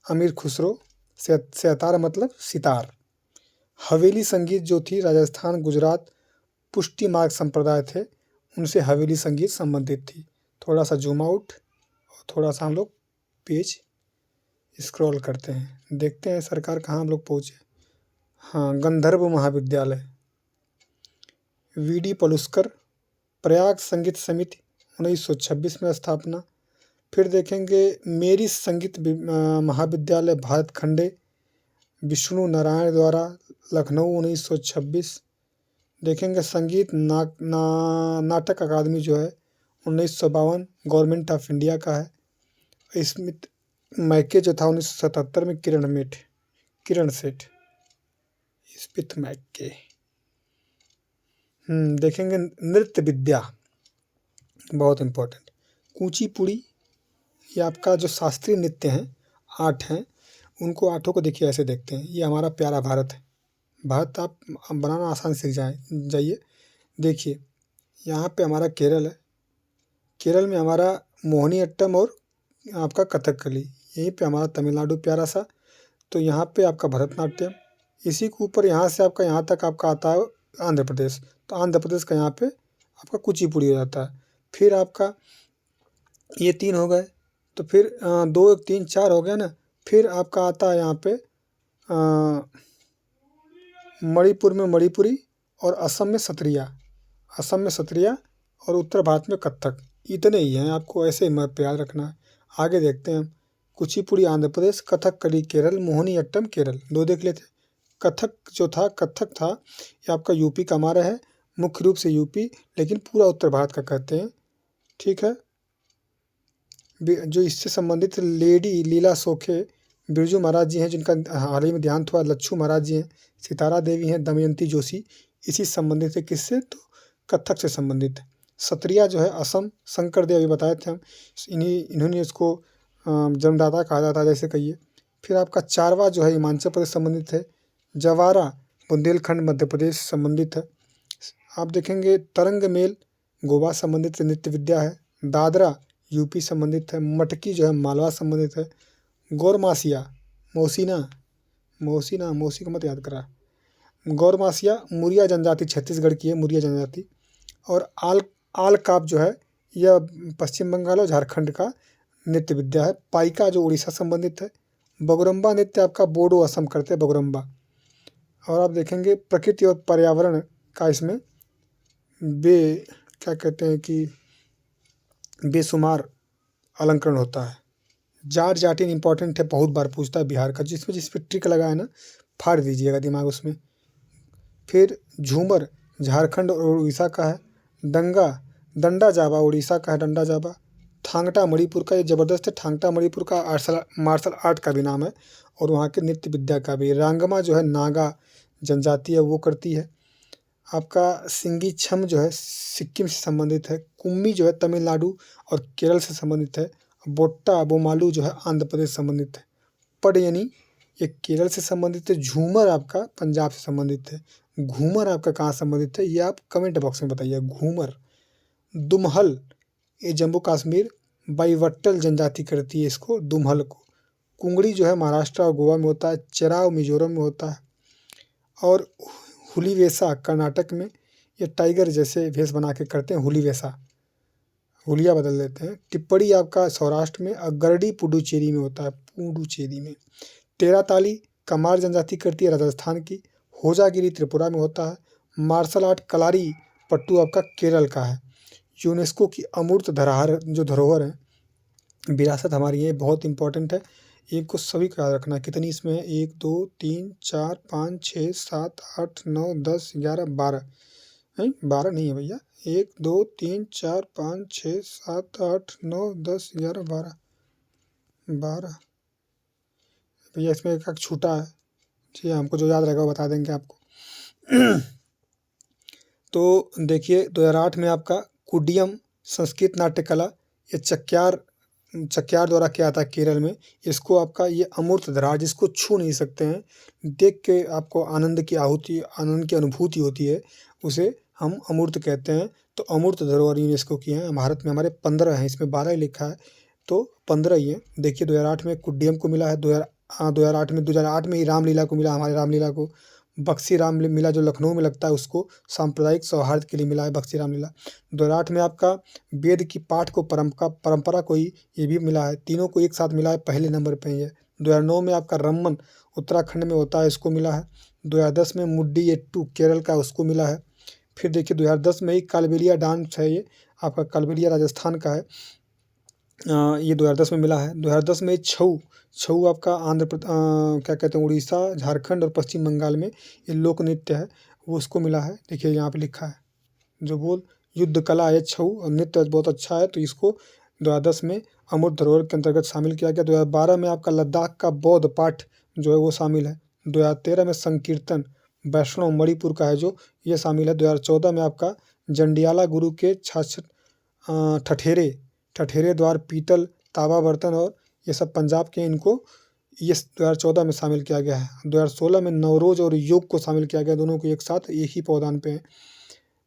अमीर खुसरो, सेतार मतलब सितार। हवेली संगीत जो थी राजस्थान, गुजरात, पुष्टि मार्ग संप्रदाय थे, उनसे हवेली संगीत संबंधित थी। थोड़ा सा जूम आउट और थोड़ा सा हम लोग पेज स्क्रॉल करते हैं, देखते हैं सरकार कहाँ हम लोग पहुँचे। हाँ, गंधर्व महाविद्यालय, वीडी पलुस्कर, प्रयाग संगीत समिति 1926 में स्थापना। फिर देखेंगे मेरी संगीत महाविद्यालय भारत खंडे, विष्णु नारायण द्वारा, लखनऊ 1926। देखेंगे संगीत नाटक अकादमी जो है 1952, गवर्नमेंट ऑफ इंडिया का है। स्मिथ मैके जो था 1977 में, किरण सेठ, स्मिथ मैके। देखेंगे नृत्य विद्या, बहुत इम्पोर्टेंट। कुचिपुड़ी, ये आपका जो शास्त्रीय नृत्य हैं, आर्ट हैं, उनको आर्टों को देखिए ऐसे देखते हैं। ये हमारा प्यारा भारत है। भारत आप बनाना आसान सीख जाइए। देखिए यहाँ पे हमारा केरल है, केरल में हमारा मोहिनीअट्टम और आपका कथकली, यहीं पे हमारा तमिलनाडु प्यारा सा। तो यहाँ पे आपका भरतनाट्यम, इसी के ऊपर यहाँ से आपका यहाँ तक आपका आता है आंध्र प्रदेश। तो आंध्र प्रदेश का यहाँ पे आपका कुचिपुड़ी हो जाता है। फिर आपका ये 3 हो गए, तो फिर 2 3 4 हो गया ना। फिर आपका आता है यहाँ पे मणिपुर में मणिपुरी, और असम में सत्रिया, और उत्तर भारत में कथक। इतने ही हैं, आपको ऐसे ही मैप पे याद रखना है। आगे देखते हैं हम। कुचिपुड़ी आंध्र प्रदेश, कथकली केरल, मोहिनीअट्टम केरल, 2 देख लेते हैं। कथक था ये आपका यूपी का हमारा है, मुख्य रूप से यूपी, लेकिन पूरा उत्तर भारत का कहते हैं। ठीक है। जो इससे संबंधित लेडी लीला सोखे बिरजू महाराज जी हैं, जिनका हाल ही में देहांत हुआ, लच्छू महाराज जी हैं, सितारा देवी हैं, दमयंती जोशी, इसी से संबंधित है। किससे? तो कथक से संबंधित है। सत्रिया जो है असम, शंकर देव अभी बताए थे हम, इन्होंने इसको जन्मदाता कहा जाता है, जैसे कहिए। फिर आपका चारवा जो है हिमाचल प्रदेश संबंधित है। जवारा बुंदेलखंड मध्य प्रदेश संबंधित है। आप देखेंगे तरंग मेल गोवा संबंधित नृत्य विद्या है। दादरा यूपी संबंधित है। मटकी जो है मालवा संबंधित है। गौरमासिया मौसी को मत याद करा। गौरमासिया मुरिया जनजाति छत्तीसगढ़ की है, मुरिया जनजाति। और आल काप जो है यह पश्चिम बंगाल और झारखंड का नृत्य विद्या है। पाइका जो उड़ीसा संबंधित है। बगुरम्बा नृत्य आपका बोडो असम करते हैं, बगुरम्बा। और आप देखेंगे प्रकृति और पर्यावरण का इसमें क्या कहते हैं कि बेशुमार अलंकरण होता है। जाट इंपॉर्टेंट है, बहुत बार पूछता है बिहार का, जिस पे ट्रिक लगा है ना, फाड़ दीजिएगा दिमाग उसमें। फिर झूमर झारखंड और उड़ीसा का है। डंडा जाबा उड़ीसा का है, डंडा जाबा। थांगटा मणिपुर का, ये ज़बरदस्त है। थांगटा मणिपुर का मार्शल आर्ट का भी नाम है, और वहाँ के नृत्य विद्या का भी। रांगमा जो है नागा जनजाति है, वो करती है। आपका सिंगी छम जो है सिक्किम से संबंधित है। कुम्मी जो है तमिलनाडु और केरल से संबंधित है। बोट्टा बोमालू जो है आंध्र प्रदेश से संबंधित है। पडयनी ये केरल से संबंधित है। झूमर आपका पंजाब से संबंधित है। घूमर आपका कहाँ संबंधित है, ये आप कमेंट बॉक्स में बताइए। घूमर। दुमहल ये जम्मू कश्मीर बाईवट्टल जनजाति करती है इसको, दुमहल को। कुंगड़ी जो है महाराष्ट्र और गोवा में होता है। चेराव मिजोरम में होता है। और हुली वेशा कर्नाटक में, ये टाइगर जैसे भेष बना के करते हैं, हुली वेशा, हुलिया बदल देते हैं। टिप्पणी आपका सौराष्ट्र में। और गरडी पुडुचेरी में होता है, पुडुचेरी में। तेराताली कमार जनजाति करती है, राजस्थान की। होजागिरी त्रिपुरा में होता है। मार्शल आर्ट कलारी पट्टू आपका केरल का है। यूनेस्को की अमूर्त धरोहर है, विरासत हमारी है, बहुत इंपॉर्टेंट है। इनको सभी को याद रखना। कितनी इसमें है? 1 2 3 4 5 6 7 8 9 10 11 12। नहीं 12 नहीं है भैया। 1 2 3 4 5 6 7 8 9 10 11 12 भैया। इसमें एक छूटा है जी, हमको जो याद रहेगा वो बता देंगे आपको। तो देखिए 2008 में आपका कुडियम संस्कृत नाट्य कला, ये चक्यार द्वारा किया था केरल में। इसको आपका ये अमूर्त धरा, जिसको छू नहीं सकते हैं, देख के आपको आनंद की अनुभूति होती है, उसे हम अमूर्त कहते हैं। तो अमूर्त धरोहर यूनेस्को की हैं। भारत में हमारे 15 हैं, इसमें 12 ही लिखा है, तो 15 ही है। देखिए 2008 में कुडियम को मिला है। 2008 में ही रामलीला को मिला, हमारे रामलीला को। बक्सी रामलीला जो लखनऊ में लगता है, उसको सांप्रदायिक सौहार्द के लिए मिला है बक्सी रामलीला। 2008 में आपका वेद की पाठ को परंपरा को ही ये भी मिला है। तीनों को एक साथ मिला है, पहले नंबर पे ही है। 2009 में आपका रम्मन उत्तराखंड में होता है, इसको मिला है। 2010 में मुड्डीयेट्टू केरल का, उसको मिला है। फिर देखिए 2010 में ही कालबेलिया डांस है, ये आपका कालबेलिया राजस्थान का है, ये 2010 में मिला है। 2010 में छऊ आपका क्या कहते हैं, उड़ीसा, झारखंड और पश्चिम बंगाल में ये लोक नृत्य है, वो उसको मिला है। देखिए यहाँ पे लिखा है, जो बोल युद्ध कला है छऊ, और नृत्य बहुत अच्छा है, तो इसको 2010 में अमूर्त धरोहर के अंतर्गत शामिल किया गया। 2012 में आपका लद्दाख का बौद्ध पाठ जो है वो शामिल है। 2013 में संकीर्तन वैष्णव मणिपुर का है जो ये शामिल है। 2014 में आपका जंडियाला गुरु के ठठेरे द्वार पीतल तावा बर्तन और ये सब पंजाब के, इनको ये 2014 में शामिल किया गया है। 2016 में नवरोज और योग को शामिल किया गया, दोनों को एक साथ एक ही पौधान पे है,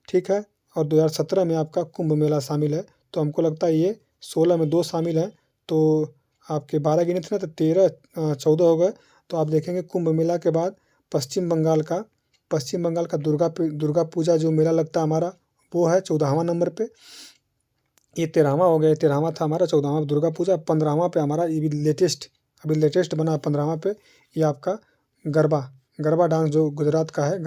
ठीक है। और 2017 में आपका कुंभ मेला शामिल है। तो हमको लगता है ये 16 में 2 शामिल है, तो आपके 12 गिने थे ना, तो 13 14 हो गए। तो आप देखेंगे कुंभ मेला के बाद पश्चिम बंगाल का दुर्गा पूजा जो मेला लगता है हमारा, वो है 14वां नंबर पे। ये 13वां हो गया, 13वां था हमारा, 14वां दुर्गा पूजा। 15वां पे हमारा ये अभी लेटेस्ट बना 15वां पे ये आपका गरबा डांस जो गुजरात का है,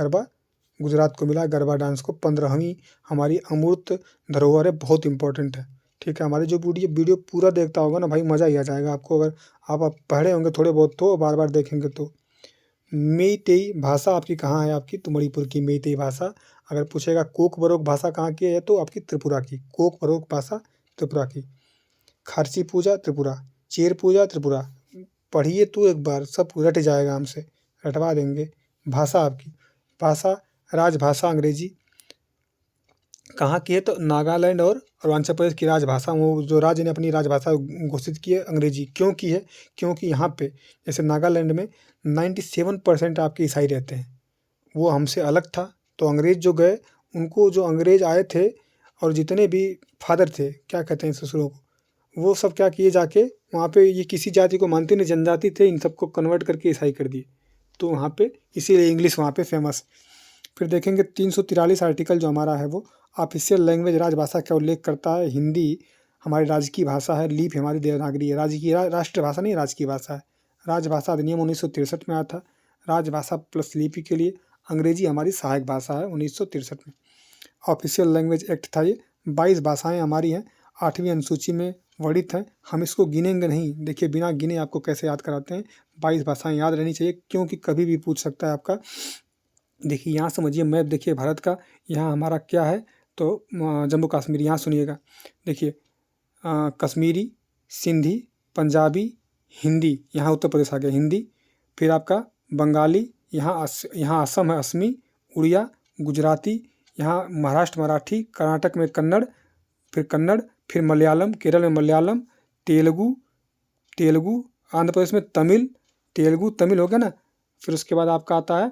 गुजरात को मिला गरबा डांस को। 15वीं हमारी अमूर्त धरोहर है, बहुत इंपॉर्टेंट है, ठीक है। हमारी जो वीडियो पूरा देखता होगा ना भाई, मज़ा ही आ जाएगा आपको। अगर आप पढ़े होंगे थोड़े बहुत तो बार बार देखेंगे तो। मेइतेई भाषा आपकी कहाँ है, आपकी तो मणिपुर की मेइतेई भाषा। अगर पूछेगा कोक बरोक भाषा कहाँ की है, तो आपकी त्रिपुरा की, कोक बरोक भाषा त्रिपुरा की। खारसी पूजा त्रिपुरा, चेर पूजा त्रिपुरा। पढ़िए तो एक बार, सब रट जाएगा, हमसे रटवा देंगे। भाषा आपकी राजभाषा अंग्रेजी कहाँ की है, तो नागालैंड और अरुणाचल प्रदेश की राजभाषा, वो जो राज्य ने अपनी राजभाषा घोषित की है अंग्रेजी। क्यों की है, क्योंकि यहाँ पे जैसे नागालैंड में 97% आपके ईसाई रहते हैं, वो हमसे अलग था। तो अंग्रेज जो गए, उनको जो अंग्रेज आए थे और जितने भी फादर थे, क्या कहते हैं ससुरों को, वो सब क्या किए जाके वहाँ पे, ये किसी जाति को मानते नहीं, जनजाति थे, इन सबको कन्वर्ट करके ईसाई कर दिए। तो वहाँ पे इसीलिए इंग्लिश वहाँ पे फेमस। फिर देखेंगे 343 आर्टिकल जो हमारा है वो ऑफिशियल लैंग्वेज राजभाषा का उल्लेख करता है। हिंदी हमारी राजकीय भाषा है, लिपि हमारी देवनागरी है। राष्ट्रभाषा नहीं, राजकीय भाषा है। राजभाषा अधिनियम 1963 में आया था। राजभाषा प्लस लिपि के लिए अंग्रेजी हमारी सहायक भाषा है 1963 में। ऑफिशियल लैंग्वेज एक्ट था ये। 22 भाषाएं हमारी हैं, 8वीं अनुसूची में वर्णित हैं। हम इसको गिनेंगे नहीं, देखिए बिना गिने आपको कैसे याद कराते हैं। 22 भाषाएं याद रहनी चाहिए, क्योंकि कभी भी पूछ सकता है आपका। देखिए यहाँ समझिए मैप, देखिए भारत का, यहाँ हमारा क्या है, तो जम्मू कश्मीर। यहाँ सुनिएगा, देखिए कश्मीरी, सिंधी, पंजाबी, हिंदी, यहाँ उत्तर प्रदेश आ गया हिंदी। फिर आपका बंगाली, यहाँ असम है असमी, उड़िया, गुजराती, यहाँ महाराष्ट्र मराठी, कर्नाटक में कन्नड़, फिर मलयालम, केरल में मलयालम, तेलुगु, आंध्र प्रदेश में तमिल, तमिल हो गया ना। फिर उसके बाद आपका आता है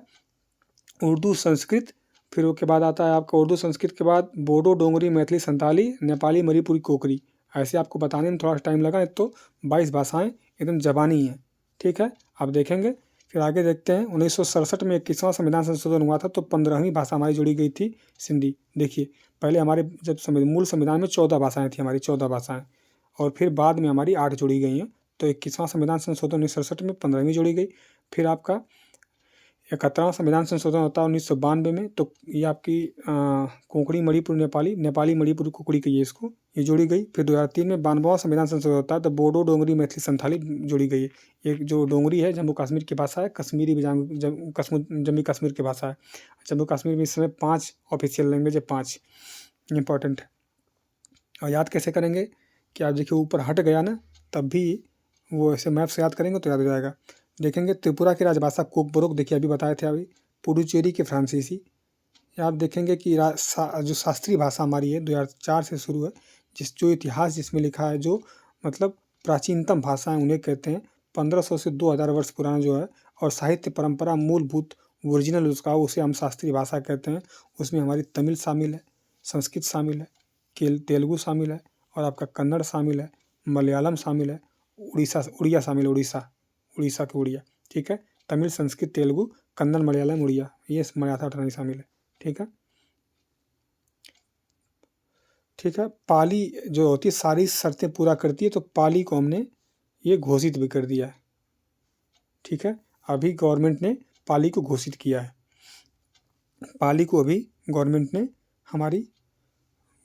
उर्दू संस्कृत। फिर उसके बाद आता है आपका उर्दू संस्कृत के बाद बोडो, डोंगरी, मैथिली, संताली, नेपाली, मणिपुरी, कोकरी। ऐसे आपको बताने में थोड़ा टाइम लगा, तो 22 भाषाएं एकदम ज़बानी हैं, ठीक है। आप देखेंगे, फिर आगे देखते हैं। 1967 में 21वां संविधान संशोधन हुआ था, तो 15वीं भाषा हमारी जोड़ी गई थी, सिंधी। देखिए पहले हमारे जब मूल संविधान में 14 भाषाएं थी, हमारी 14 भाषाएं, और फिर बाद में हमारी 8 जोड़ी गई हैं। तो 21वां संविधान संशोधन 1967 में 15वीं जोड़ी गई। फिर आपका 71वां संविधान संशोधन होता है 1992 में, तो ये आपकी कोंकणी, मणिपुर, नेपाली, मणिपुर, कुकड़ी की ये जोड़ी गई। फिर 2003 में 92वां संविधान संशोधन होता है, तो बोडो, डोंगरी, मैथिली, संथाली जोड़ी गई है। एक जो डोंगरी है जम्मू कश्मीर की भाषा है, कश्मीरी भी जम्मू कश्मीर की भाषा है। जम्मू कश्मीर में इस समय 5 ऑफिशियल लैंग्वेज है, 5 इंपॉर्टेंट है। और याद कैसे करेंगे कि आप देखिए ऊपर हट गया ना, तब भी वो ऐसे मैप से याद करेंगे तो याद हो जाएगा। देखेंगे त्रिपुरा की राजभाषा कोकबोरोक, देखिए अभी बताए थे अभी। पुडुचेरी की फ्रांसीसी। आप देखेंगे कि जो शास्त्रीय भाषा हमारी है 2004 से शुरू है, जो इतिहास जिसमें लिखा है, जो मतलब प्राचीनतम भाषाएं उन्हें कहते हैं। 1500 से 2000 वर्ष पुराना जो है, और साहित्य परंपरा मूलभूत ओरिजिनल उसका, उसे हम शास्त्रीय भाषा कहते हैं। उसमें हमारी तमिल शामिल है, संस्कृत शामिल है, तेलुगु शामिल है, और आपका कन्नड़ शामिल है, मलयालम शामिल है, उड़िया शामिल है, उड़ीसा की उड़िया, ठीक है। तमिल, संस्कृत, तेलुगु, कन्नड़, मलयालम, उड़िया, ये मराठा नहीं शामिल है, ठीक है। पाली जो होती है सारी शर्तें पूरा करती है, तो पाली को हमने ये घोषित भी कर दिया है, ठीक है। अभी गवर्नमेंट ने पाली को घोषित किया है। पाली को अभी गवर्नमेंट ने हमारी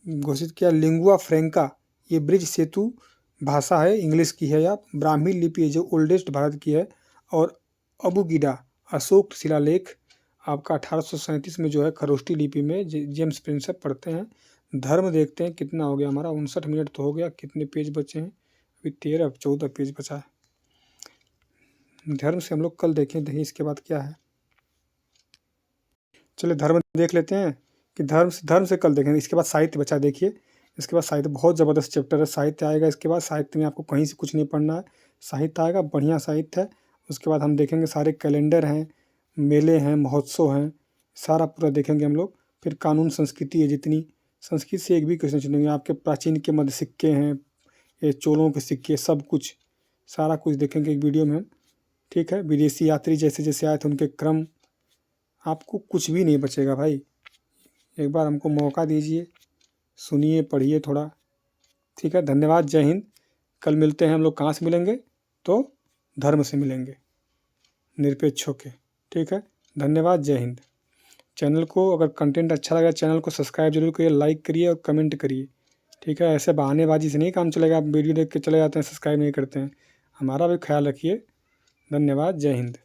घोषित किया। लिंगुआ फ्रैंका, ये ब्रिज सेतु भाषा है, इंग्लिश की है। या ब्राह्मी लिपि जो ओल्डेस्ट भारत की है। और अबुगिडा, अशोक शिलालेख आपका 1837 में जो है, खरोष्टी लिपि में जेम्स प्रिंसेप पढ़ते हैं। धर्म देखते हैं कितना हो गया हमारा, 59 मिनट तो हो गया, कितने पेज बचे हैं, अभी 13-14 पेज बचा है। धर्म से हम लोग कल देखिए इसके बाद क्या है। चलिए धर्म देख लेते हैं कि धर्म से कल देखेंगे। इसके बाद साहित्य बचा, देखिए इसके बाद साहित्य बहुत ज़बरदस्त चैप्टर है। साहित्य आएगा इसके बाद, साहित्य में आपको कहीं से कुछ नहीं पढ़ना है, साहित्य आएगा, बढ़िया साहित्य है। उसके बाद हम देखेंगे सारे कैलेंडर हैं, मेले हैं, महोत्सव हैं, सारा पूरा देखेंगे हम लोग। फिर कानून संस्कृति है, जितनी संस्कृति से एक भी क्वेश्चन चुनेंगे। आपके प्राचीन के मध्य सिक्के हैं, ये चोलों के सिक्के, सब कुछ सारा कुछ देखेंगे एक वीडियो में हम, ठीक है। विदेशी यात्री जैसे जैसे आए थे उनके क्रम, आपको कुछ भी नहीं बचेगा भाई। एक बार हमको मौका दीजिए, सुनिए, पढ़िए थोड़ा, ठीक है। धन्यवाद, जय हिंद। कल मिलते हैं हम लोग, कहाँ से मिलेंगे तो धर्म से मिलेंगे, निरपेक्ष होके, ठीक है। धन्यवाद, जय हिंद। चैनल को अगर कंटेंट अच्छा लगा चैनल को सब्सक्राइब जरूर करिए, लाइक करिए और कमेंट करिए, ठीक है। ऐसे बहानेबाजी से नहीं काम चलेगा, आप वीडियो देख के चले जाते हैं, सब्सक्राइब नहीं करते हैं। हमारा भी ख्याल रखिए। धन्यवाद, जय हिंद।